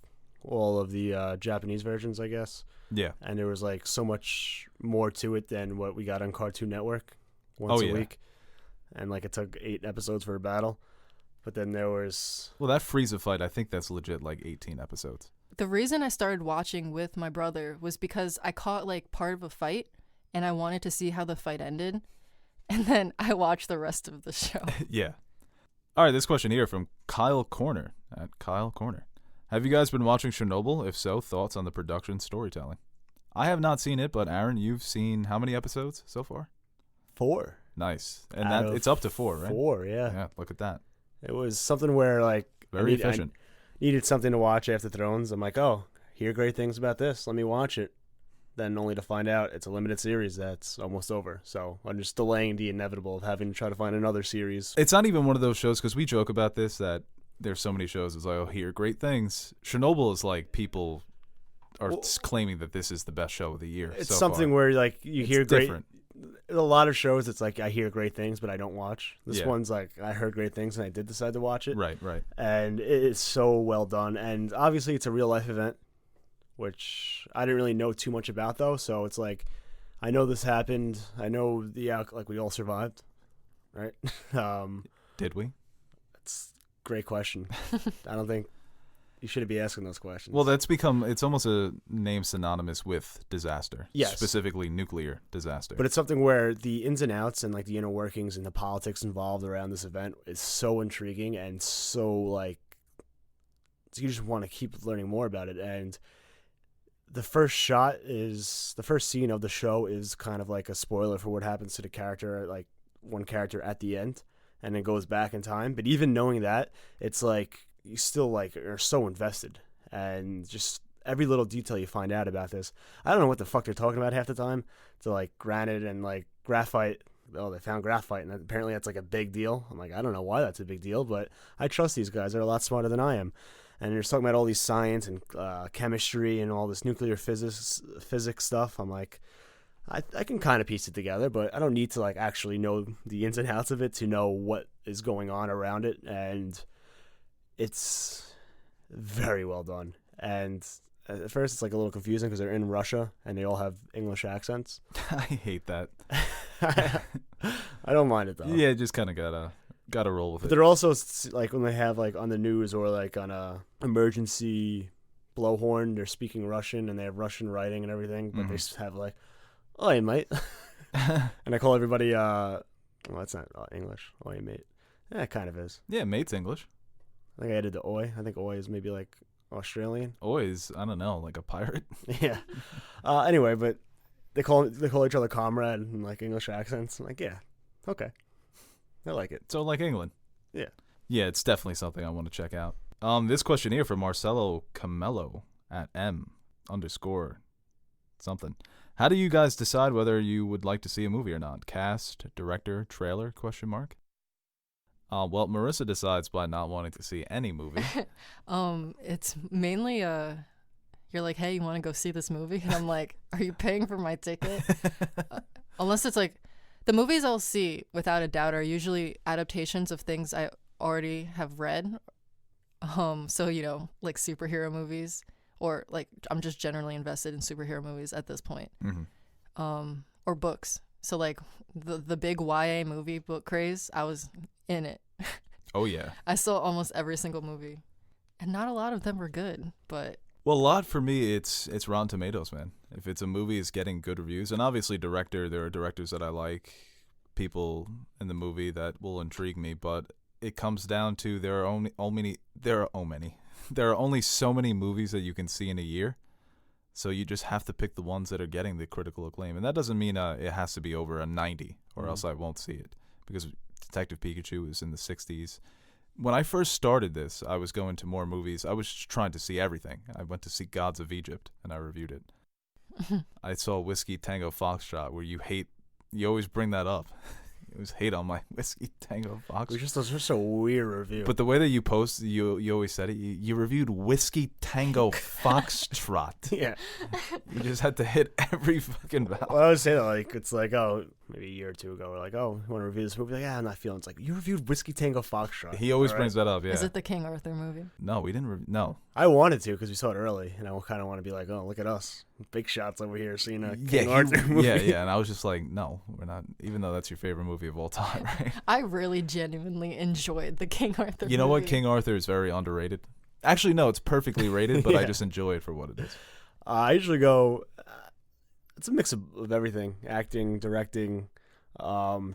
all of the Japanese versions, I guess. Yeah. And there was like so much more to it than what we got on Cartoon Network once a week. And like it took 8 episodes for a battle. But then there was... Well, that Frieza fight, I think that's legit like 18 episodes. The reason I started watching with my brother was because I caught like part of a fight and I wanted to see how the fight ended. And then I watched the rest of the show. Yeah. All right, this question here from Kyle Corner at Kyle Corner. Have you guys been watching Chernobyl? If so, thoughts on the production storytelling? I have not seen it, but Aaron, you've seen how many episodes so far? 4. Nice. And it's up to 4, right? 4, yeah. Yeah, look at that. It was something where like Very efficient. I needed something to watch after Thrones. I'm like, oh, hear great things about this. Let me watch it. Then only to find out it's a limited series that's almost over. So I'm just delaying the inevitable of having to try to find another series. It's not even one of those shows, because we joke about this, that there's so many shows. It's like, oh, hear great things. Chernobyl is like people are claiming that this is the best show of the year. It's so something far. where like you hear great. Different. A lot of shows, it's like I hear great things, but I don't watch. This Yeah. one's like I heard great things and I did decide to watch it. Right. And it is so well done. And obviously, it's a real life event, which I didn't really know too much about though. So it's like I know this happened. I know like we all survived, right? Did we? It's a great question. I don't think you shouldn't be asking those questions. Well, it's almost a name synonymous with disaster. Yes. Specifically nuclear disaster. But it's something where the ins and outs and like the inner workings and the politics involved around this event is so intriguing and so like you just want to keep learning more about it. And the first scene of the show is kind of like a spoiler for what happens to the character, like one character at the end, and then goes back in time. But even knowing that, it's like you still like are so invested, and just every little detail you find out about this. I don't know what the fuck they're talking about half the time. To like granite and like graphite. Oh, they found graphite, and apparently that's like a big deal. I'm like, I don't know why that's a big deal, but I trust these guys. They're a lot smarter than I am. And they're talking about all these science and chemistry and all this nuclear physics stuff. I'm like, I can kind of piece it together, but I don't need to like actually know the ins and outs of it to know what is going on around it. And it's very well done. And at first it's like a little confusing because they're in Russia and they all have English accents. I hate that. I don't mind it though. Yeah, just kind of gotta roll with But it. they're also like when they have like on the news or like on a emergency blowhorn, they're speaking Russian and they have Russian writing and everything, but they just have like, "Oi, mate," and I call everybody. Well, that's not English. Oi, mate. Yeah, it kind of is. Yeah, mate's English. I think I added the oi. I think oi is maybe like Australian. Always, I don't know, like a pirate. Yeah. Anyway, but they call each other comrade in like English accents. I'm like, yeah, okay, I like it. So like England. Yeah. Yeah, it's definitely something I want to check out. This question here from Marcelo Camelo at M_something. How do you guys decide whether you would like to see a movie or not? Cast, director, trailer, question mark? Well, Marissa decides by not wanting to see any movie. It's mainly your you're like, hey, you want to go see this movie? And I'm like, are you paying for my ticket? Unless it's like, the movies I'll see without a doubt are usually adaptations of things I already have read. So, you know, like superhero movies, or like I'm just generally invested in superhero movies at this point. Or books. So like the big YA movie book craze, I was in it. Oh yeah. I saw almost every single movie, and not a lot of them were good, but Well, a lot for me, it's Rotten Tomatoes, man. If it's a movie is getting good reviews, and obviously there are directors that I like, people in the movie that will intrigue me, but it comes down to there are only so many movies that you can see in a year. So you just have to pick the ones that are getting the critical acclaim. And that doesn't mean it has to be over a 90 or else I won't see it. Because Detective Pikachu is in the 60s. When I first started this, I was going to more movies. I was trying to see everything. I went to see Gods of Egypt, and I reviewed it. I saw Whiskey Tango Foxtrot, where you always bring that up. You always hate on my Whiskey Tango Foxtrot. Those are just a weird review. But the way that you post, you always said it. You reviewed Whiskey Tango Foxtrot. Yeah. You just had to hit every fucking valve. Well, I would say that, like, it's like, oh, maybe a year or two ago, we're like, oh, you want to review this movie? Like, yeah, I'm not feeling. It's like, you reviewed Whiskey Tango Foxtrot. He always brings that up, yeah. is it the King Arthur movie? No, we didn't. No. I wanted to because we saw it early, and I kind of want to be like, oh, look at us. Big shots over here, seeing a King Arthur movie. Yeah, and I was just like, no, we're not, even though that's your favorite movie of all time, right? I really genuinely enjoyed the King Arthur You know movie. what? King Arthur is very underrated. Actually, no, it's perfectly rated, but I Yeah. just enjoy it for what it is. I usually go, it's a mix of everything: acting, directing,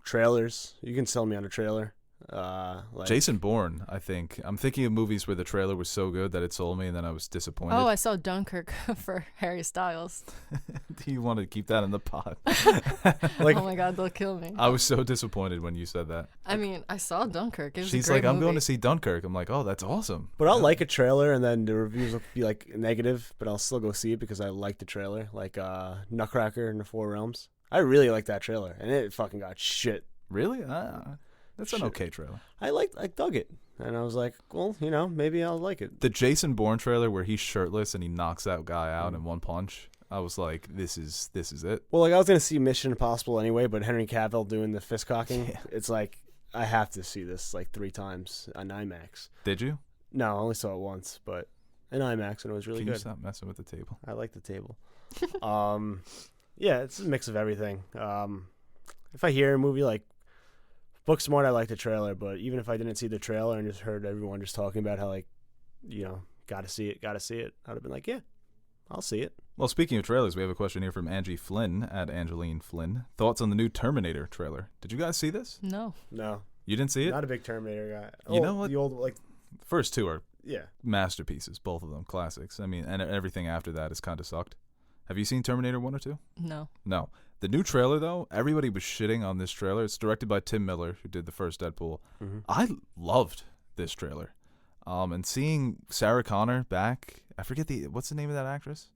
trailers. You can sell me on a trailer. Like, Jason Bourne, I think. I'm thinking of movies where the trailer was so good that it sold me, and then I was disappointed. Oh, I saw Dunkirk for Harry Styles. Do you want to keep that in the pot? Like, Oh my God, they'll kill me. I was so disappointed when you said that. I mean, I saw Dunkirk. It was She's a great like, I'm movie. going to see Dunkirk. I'm like, oh, that's awesome. but I'll like a trailer, and then the reviews will be like negative, but I'll still go see it because I like the trailer. Like Nutcracker in the Four Realms. I really like that trailer, and it fucking got shit. Really? That's an Shit. okay trailer. I dug it, and I was like, well, you know, maybe I'll like it. The Jason Bourne trailer where he's shirtless and he knocks that guy out in one punch. I was like, this is it. Well, like I was gonna see Mission Impossible anyway, but Henry Cavill doing the fist cocking, Yeah. it's like I have to see this like 3 times on IMAX. Did you? No, I only saw it once, but in IMAX, and it was really Can you good. stop messing with the table? I like the table. Yeah, it's a mix of everything. If I hear a movie like Booksmart, I like the trailer, but even if I didn't see the trailer and just heard everyone just talking about how, like, you know, gotta see it, I'd have been like, yeah, I'll see it. Well, speaking of trailers, we have a question here from Angie Flynn at Angeline Flynn. Thoughts on the new Terminator trailer? Did you guys see this? No. No, You didn't see it? not a big Terminator guy. You know what? The old, like, The first two are yeah. masterpieces, both of them classics. I mean, and everything after that has kind of sucked. Have you seen Terminator 1 or 2? No. No. The new trailer, though, everybody was shitting on this trailer. It's directed by Tim Miller, who did the first Deadpool. Mm-hmm. I loved this trailer. And seeing Sarah Connor back, I forget what's the name of that actress?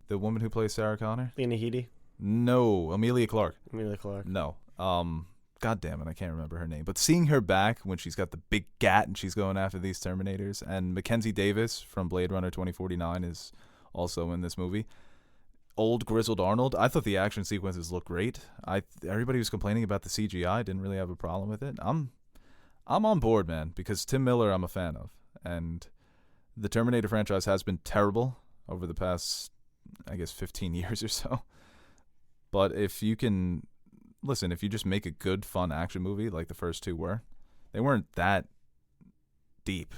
The woman who plays Sarah Connor? Lena Headey, No, Amelia Clark. Emilia Clarke. No. God damn it, I can't remember her name. But seeing her back when she's got the big gat and she's going after these Terminators, and Mackenzie Davis from Blade Runner 2049 is also in this movie. Old grizzled Arnold. I thought the action sequences looked great. Everybody was complaining about the CGI. Didn't really have a problem with it. I'm on board, man, because Tim Miller I'm a fan of, and the Terminator franchise has been terrible over the past, I guess, 15 years or so. But if you can listen, if you just make a good, fun action movie like the first two were, they weren't that deep.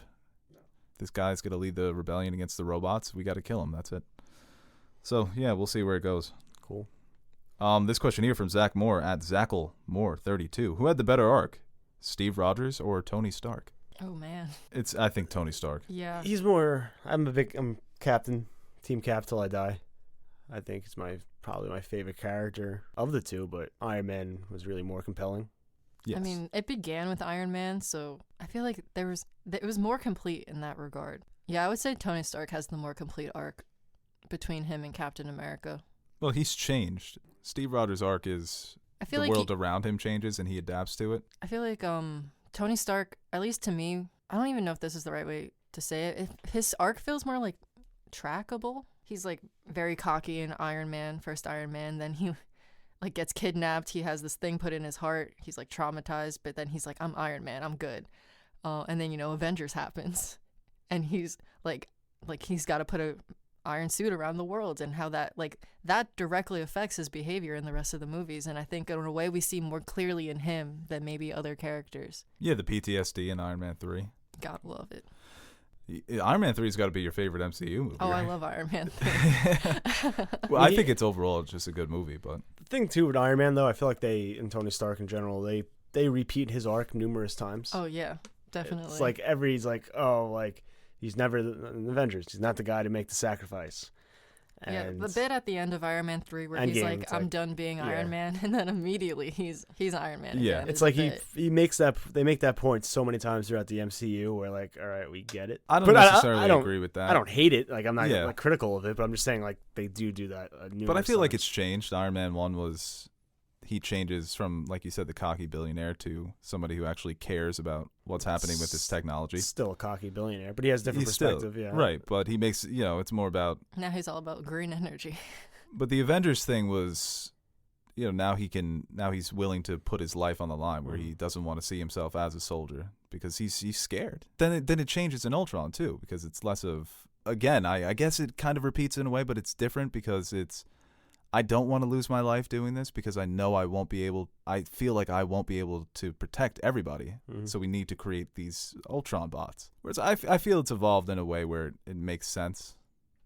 This guy's gonna lead the rebellion against the robots. We got to kill him. That's it. So, yeah, we'll see where it goes. Cool. This question here from Zach Moore at ZachLMoore32. Who had the better arc, Steve Rogers or Tony Stark? Oh man. I think Tony Stark. Yeah. He's more. I'm captain, team cap till I die. I think it's probably my favorite character of the two, but Iron Man was really more compelling. Yes. I mean, it began with Iron Man, so I feel like it was more complete in that regard. Yeah, I would say Tony Stark has the more complete arc between him and Captain America. Well, he's changed. Steve Rogers' arc is I feel the like world around him changes and he adapts to it. I feel like Tony Stark, at least to me, I don't even know if this is the right way to say it. His arc feels more like trackable. he's like very cocky in Iron Man, first Iron Man. Then he like gets kidnapped. He has this thing put in his heart. He's like traumatized, but then he's like, I'm Iron Man, I'm good. And then, you know, Avengers happens, and he's like he's got to put a iron suit around the world, and how that directly affects his behavior in the rest of the movies. And I think in a way we see more clearly in him than maybe other characters. Yeah, the PTSD in Iron Man 3. Gotta love it. Iron Man 3's got to be your favorite MCU movie. Oh, right? I love Iron Man 3. Well, I think it's overall just a good movie, but The thing too with Iron Man though, I feel like and Tony Stark in general, they repeat his arc numerous times. Oh yeah, definitely. It's like he's like, he's never in the Avengers. He's not the guy to make the sacrifice. Yeah, And the bit at the end of Iron Man 3 where he's Endgame, like, it's I'm like, done being yeah. Iron Man, and then immediately he's Iron Man Yeah. again. it's is like the bit. he makes that they make that point so many times throughout the MCU where like, all right, we get it. I don't But necessarily I don't, agree with that. I don't hate it. Like I'm not Yeah. like, critical of it, but I'm just saying like they do that. But I feel like it's changed. Iron Man 1 was, he changes from, like you said, the cocky billionaire to somebody who actually cares about what's happening with this technology. Still a cocky billionaire, but he has different He's still, perspective. Yeah, right, but he makes, it's more about, Now he's all about green energy. but the Avengers thing was, now he's willing to put his life on the line where he doesn't want to see himself as a soldier because he's scared. Then it changes in Ultron too, because it's less of, again, I guess it kind of repeats in a way, but it's different because I don't want to lose my life doing this because I know I feel like I won't be able to protect everybody. Mhm. So we need to create these Ultron bots. Whereas I feel it's evolved in a way where it makes sense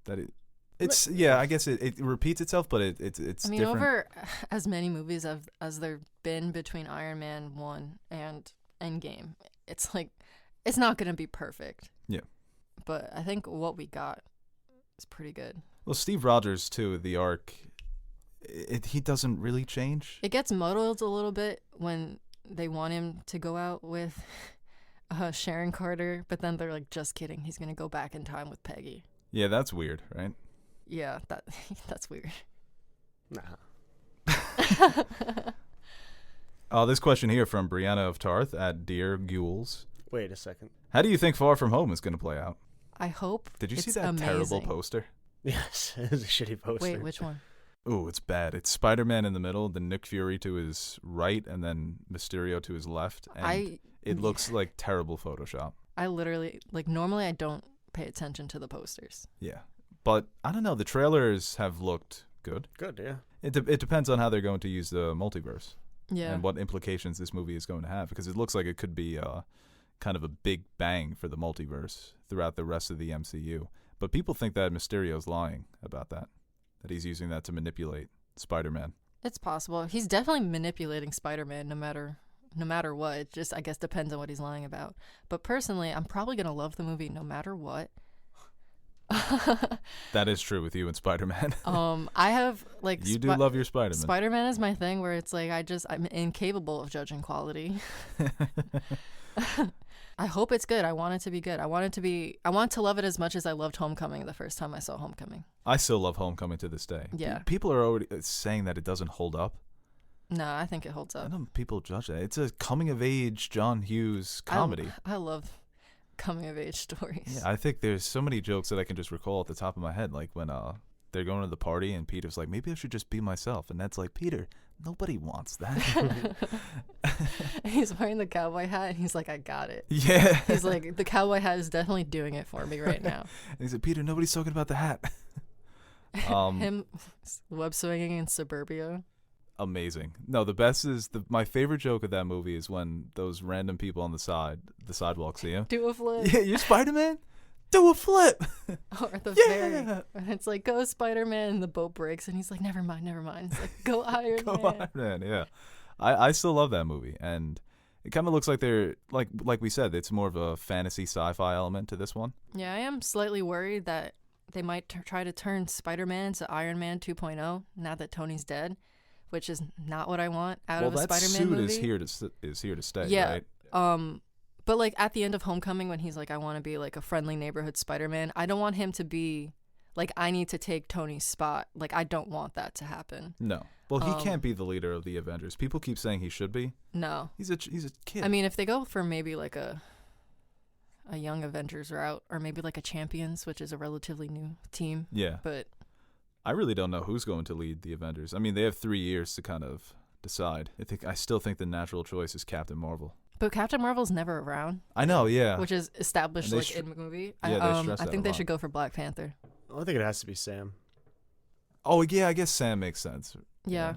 that I guess it repeats itself, but it's I mean, different. over as many movies as there been between Iron Man 1 and Endgame, it's like, it's not going to be perfect. Yeah. But I think what we got is pretty good. Well, Steve Rogers too, the arc, he doesn't really change. It gets muddled a little bit when they want him to go out with Sharon Carter, but then they're like, just kidding, he's going to go back in time with Peggy. Yeah, that's weird, right? Yeah, that's weird. Nah. This question here from Brianna of Tarth at Dear Gules. Wait a second. How do you think Far From Home is going to play out? I hope. Did you it's see that amazing. terrible poster? Yes, it's a shitty poster. Wait, which one? Ooh, it's bad. It's Spider-Man in the middle, then Nick Fury to his right, and then Mysterio to his left. And it looks like terrible Photoshop. I literally, normally I don't pay attention to the posters. Yeah. But, I don't know, the trailers have looked good. Good, yeah. It depends on how they're going to use the multiverse. Yeah. And what implications this movie is going to have. Because it looks like it could be kind of a big bang for the multiverse throughout the rest of the MCU. But people think that Mysterio's lying about that he's using that to manipulate Spider-Man. It's possible. He's definitely manipulating Spider-Man no matter what. It just, I guess, depends on what he's lying about. But personally, I'm probably going to love the movie no matter what. That is true with you and Spider-Man. I have, you do love your Spider-Man. Spider-Man is my thing where it's like, I'm incapable of judging quality. I hope it's good. I want it to be good. I want to love it as much as I loved Homecoming the first time I saw Homecoming. I still love Homecoming to this day. Yeah. People are already saying that it doesn't hold up. No, I think it holds I up. know people judge that. It's a coming-of-age John Hughes comedy. I love coming-of-age stories. Yeah, I think there's so many jokes that I can just recall at the top of my head, like when they're going to the party and Peter's like, maybe I should just be myself. And Ned's like, Peter, nobody wants that. He's wearing the cowboy hat and he's like, I got it. Yeah. He's like, the cowboy hat is definitely doing it for me right now. And he's like, Peter, nobody's talking about the hat. Him web swinging in suburbia. Amazing. No, the best is my favorite joke of that movie is when those random people on the sidewalk see him. Do a flip. Yeah, you're Spider-Man? Do a flip. Or the Yeah. ferry. And it's like, go Spider-Man, and the boat breaks, and he's like, never mind. It's like, go Iron Go Man. Iron Man, yeah. I still love that movie, and it kind of looks like they're, like we said, it's more of a fantasy sci-fi element to this one. Yeah, I am slightly worried that they might try to turn Spider-Man to Iron Man 2.0 now that Tony's dead, which is not what I want out of a Spider-Man movie. Well, that suit is here to stay, yeah, right? But like at the end of Homecoming, when he's like, I want to be like a friendly neighborhood Spider-Man, I don't want him to be like, I need to take Tony's spot. Like, I don't want that to happen. No. Well, he can't be the leader of the Avengers. People keep saying he should be. No. He's a kid. I mean, if they go for maybe like a a young Avengers route, or maybe like a Champions, which is a relatively new team. Yeah. But I really don't know who's going to lead the Avengers. I mean, they have 3 years to kind of decide. I still think the natural choice is Captain Marvel. But Captain Marvel's never around. I know, yeah. Which is established And they in the movie. Yeah, they stress I that think a they lot. should go for Black Panther. I think it has to be Sam. Oh, yeah, I guess Sam makes sense. Yeah.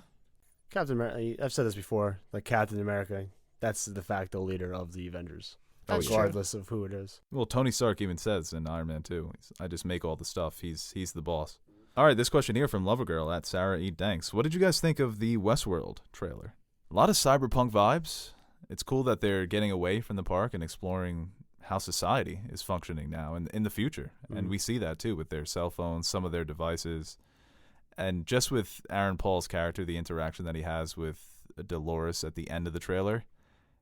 Captain America. I've said this before. Like Captain America, that's the de facto leader of the Avengers, That's true. regardless of who it is. Well, Tony Stark even says in Iron Man 2, I just make all the stuff. He's the boss. All right, this question here from Lovergirl at Sarah E. Danks. What did you guys think of the Westworld trailer? A lot of cyberpunk vibes. It's cool that they're getting away from the park and exploring how society is functioning now and in the future. And we see that, too, with their cell phones, some of their devices. And just with Aaron Paul's character, the interaction that he has with Dolores at the end of the trailer,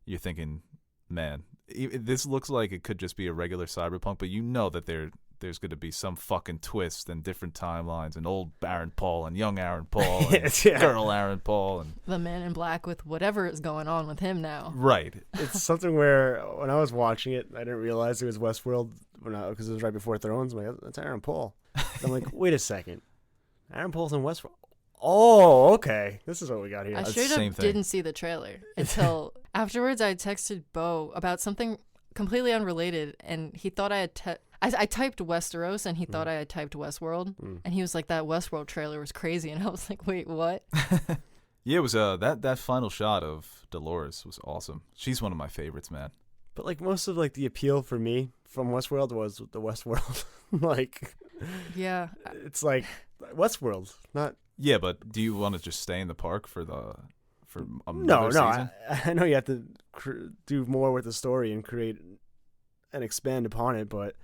you're thinking, man, this looks like it could just be a regular cyberpunk, but you know that there's going to be some fucking twist and different timelines and old Aaron Paul and young Aaron Paul and girl Aaron Paul. And The Man in Black with whatever is going on with him now. right. It's something where when I was watching it, I didn't realize it was Westworld because it was right before Thrones. I'm like, that's Aaron Paul. I'm like, wait a second. Aaron Paul's in Westworld. Oh, okay. This is what we got here. I That's straight the same up thing. didn't see the trailer until afterwards. I texted Bo about something completely unrelated, and he thought I had I typed Westeros, and he thought I had typed Westworld, and he was like, "That Westworld trailer was crazy," and I was like, "Wait, what?" Yeah, it was that final shot of Dolores was awesome. She's one of my favorites, man. But like most of like the appeal for me from Westworld was the Westworld. Like, Yeah, it's like Westworld, not. Yeah, but do you want to just stay in the park for another No. season? I know you have to do more with the story and create and expand upon it, but It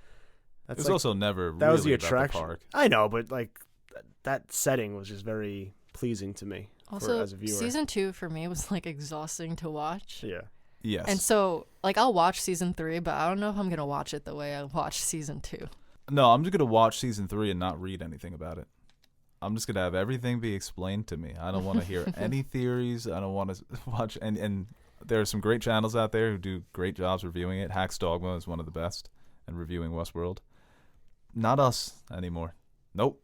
that's was like, also never that really was the about attraction. the park. I know, but like that setting was just very pleasing to me. also as a viewer. season 2 for me was like exhausting to watch. Yeah. Yes. And so, like, I'll watch season 3, but I don't know if I'm gonna watch it the way I watched season 2. No, I'm just going to watch season 3 and not read anything about it. I'm just going to have everything be explained to me. I don't want to hear any theories. I don't want to watch. And there are some great channels out there who do great jobs reviewing it. Hack's Dogma is one of the best in reviewing Westworld. Not us anymore. Nope.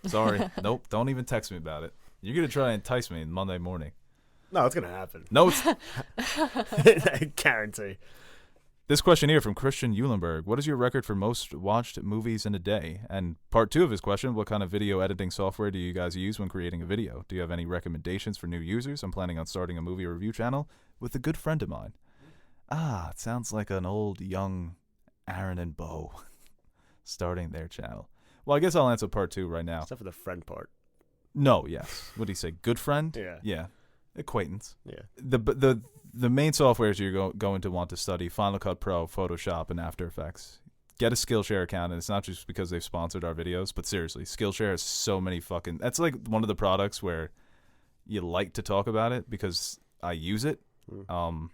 Sorry. Nope. Don't even text me about it. You're going to try and entice me Monday morning. No, it's gonna happen. No, it's... I guarantee. This question here from Christian Eulenberg. What is your record for most watched movies in a day? And part 2 of his question, what kind of video editing software do you guys use when creating a video? Do you have any recommendations for new users? I'm planning on starting a movie review channel with a good friend of mine. It sounds like an old, young Aaron and Bo starting their channel. Well, I guess I'll answer part 2 right now. Except for the friend part. No, yes. What do you say? Good friend? Yeah. Yeah. Acquaintance. Yeah. The main softwares you're going to want to study: Final Cut Pro, Photoshop, and After Effects. Get a Skillshare account, and it's not just because they've sponsored our videos, but seriously, Skillshare has so many fucking... That's like one of the products where you like to talk about it because I use it, and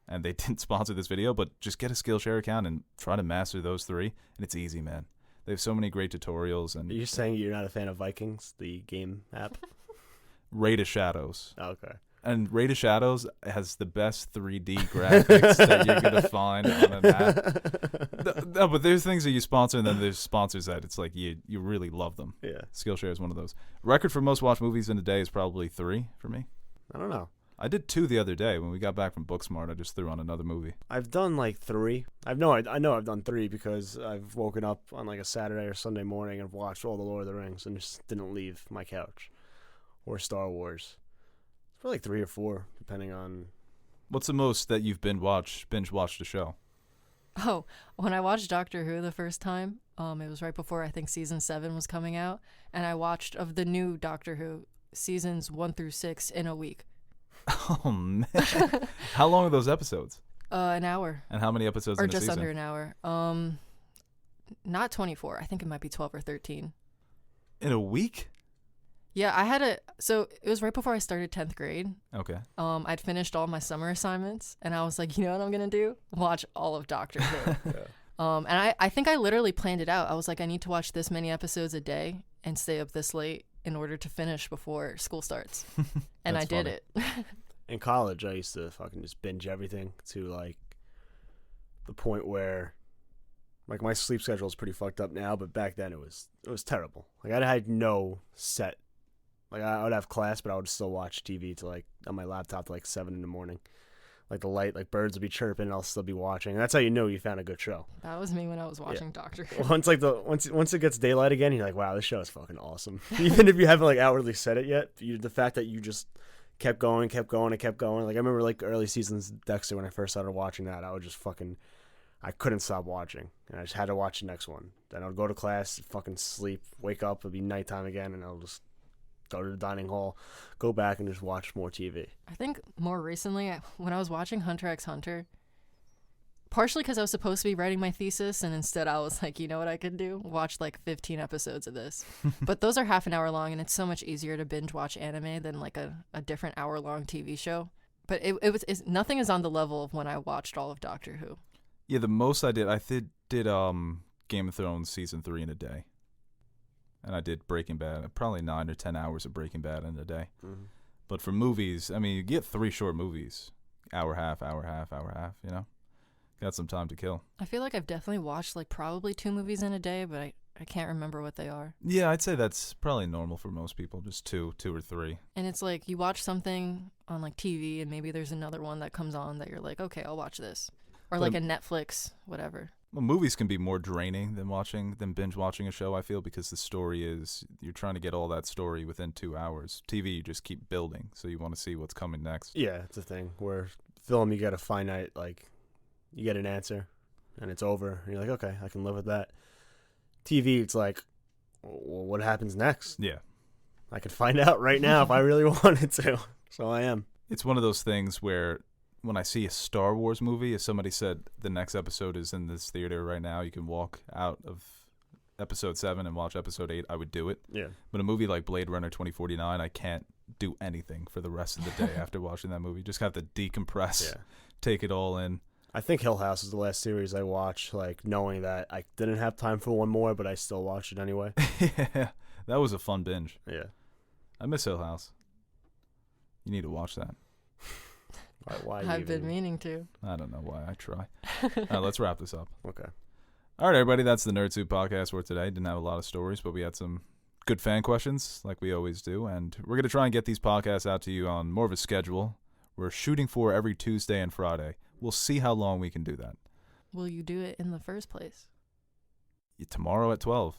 they didn't sponsor this video, but just get a Skillshare account and try to master those 3, and it's easy, man. They have so many great tutorials. And Are you saying you're not a fan of Vikings, the game app? Raid of Shadows. Oh, okay. And Raid of Shadows has the best 3D graphics that you're going to find on an app. No, but there's things that you sponsor, and then there's sponsors that it's like you really love them. Yeah. Skillshare is one of those. Record for most watched movies in a day is probably 3 for me. I don't know. I did 2 the other day. When we got back from Booksmart, I just threw on another movie. I've done like 3. I know I've done 3 because I've woken up on like a Saturday or Sunday morning and watched all the Lord of the Rings and just didn't leave my couch. Or Star Wars. It's probably like 3 or 4, depending on... What's the most that you've binge watched a show? Oh, when I watched Doctor Who the first time, it was right before I think season 7 was coming out, and I watched of the new Doctor Who seasons 1 through 6 in a week. Oh, man. How long are those episodes? An hour. And how many episodes Or in a just season? under an hour. Not 24. I think it might be 12 or 13. In a week? Yeah, so it was right before I started 10th grade. Okay. I'd finished all my summer assignments, and I was like, you know what I'm going to do? Watch all of Doctor Who. And I think I literally planned it out. I was like, I need to watch this many episodes a day and stay up this late in order to finish before school starts. And I That's did funny. it. In college, I used to fucking just binge everything to like the point where, like, my sleep schedule is pretty fucked up now, but back then it was terrible. Like, I had no set. Like, I would have class, but I would still watch TV to, like, on my laptop to, like, 7 in the morning. Like, the light, like, birds would be chirping, and I'll still be watching. And that's how you know you found a good show. That was me when I was watching Doctor Who. Once it gets daylight again, you're like, wow, this show is fucking awesome. Even if you haven't, like, outwardly said it yet, the fact that you just kept going. Like, I remember, like, early seasons of Dexter when I first started watching that. I would just I couldn't stop watching. And I just had to watch the next one. Then I would go to class, fucking sleep, wake up, it'd be nighttime again, and I'll just go to the dining hall, go back, and just watch more TV. I think more recently, when I was watching Hunter x Hunter, partially because I was supposed to be writing my thesis, and instead I was like, you know what I could do? Watch like 15 episodes of this. But those are half an hour long, and it's so much easier to binge watch anime than like a different hour-long TV show. But nothing is on the level of when I watched all of Doctor Who. Yeah, the most I did Game of Thrones season 3 in a day. And I did Breaking Bad, probably 9 or 10 hours of Breaking Bad in a day. Mm-hmm. But for movies, I mean, you get 3 short movies, hour, half, you know? Got some time to kill. I feel like I've definitely watched like probably 2 movies in a day, but I can't remember what they are. Yeah, I'd say that's probably normal for most people, just 2 or 3. And it's like you watch something on like TV, and maybe there's another one that comes on that you're like, okay, I'll watch this. Or like a Netflix, whatever. Well, movies can be more draining than binge watching a show, I feel, because the story is, you're trying to get all that story within 2 hours. TV, you just keep building, so you want to see what's coming next. Yeah, it's a thing where film, you get a finite, like, you get an answer, and it's over, and you're like, okay, I can live with that. TV, it's like, well, what happens next? Yeah. I could find out right now if I really wanted to, so I am. It's one of those things where when I see a Star Wars movie, if somebody said the next episode is in this theater right now, you can walk out of episode 7 and watch episode 8, I would do it. Yeah. But a movie like Blade Runner 2049, I can't do anything for the rest of the day after watching that movie. Just have to decompress, take it all in. I think Hill House is the last series I watched, like, knowing that I didn't have time for one more, but I still watched it anyway. Yeah, that was a fun binge. Yeah. I miss Hill House. You need to watch that. Why I've been meaning to. I don't know why. I try. Let's wrap this up. Okay. All right, everybody. That's the Nerd Soup podcast for today. Didn't have a lot of stories, but we had some good fan questions, like we always do. And we're going to try and get these podcasts out to you on more of a schedule. We're shooting for every Tuesday and Friday. We'll see how long we can do that. Will you do it in the first place? Tomorrow at 12.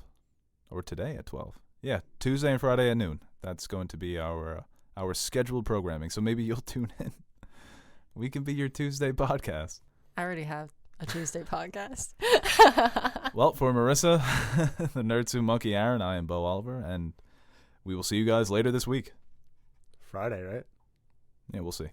Or today at 12. Yeah, Tuesday and Friday at noon. That's going to be our scheduled programming. So maybe you'll tune in. We can be your Tuesday podcast. I already have a Tuesday podcast. Well, for Marissa, the Nerd Soup Monkey Aaron, I am Bo Oliver, and we will see you guys later this week. Friday, right? Yeah, we'll see.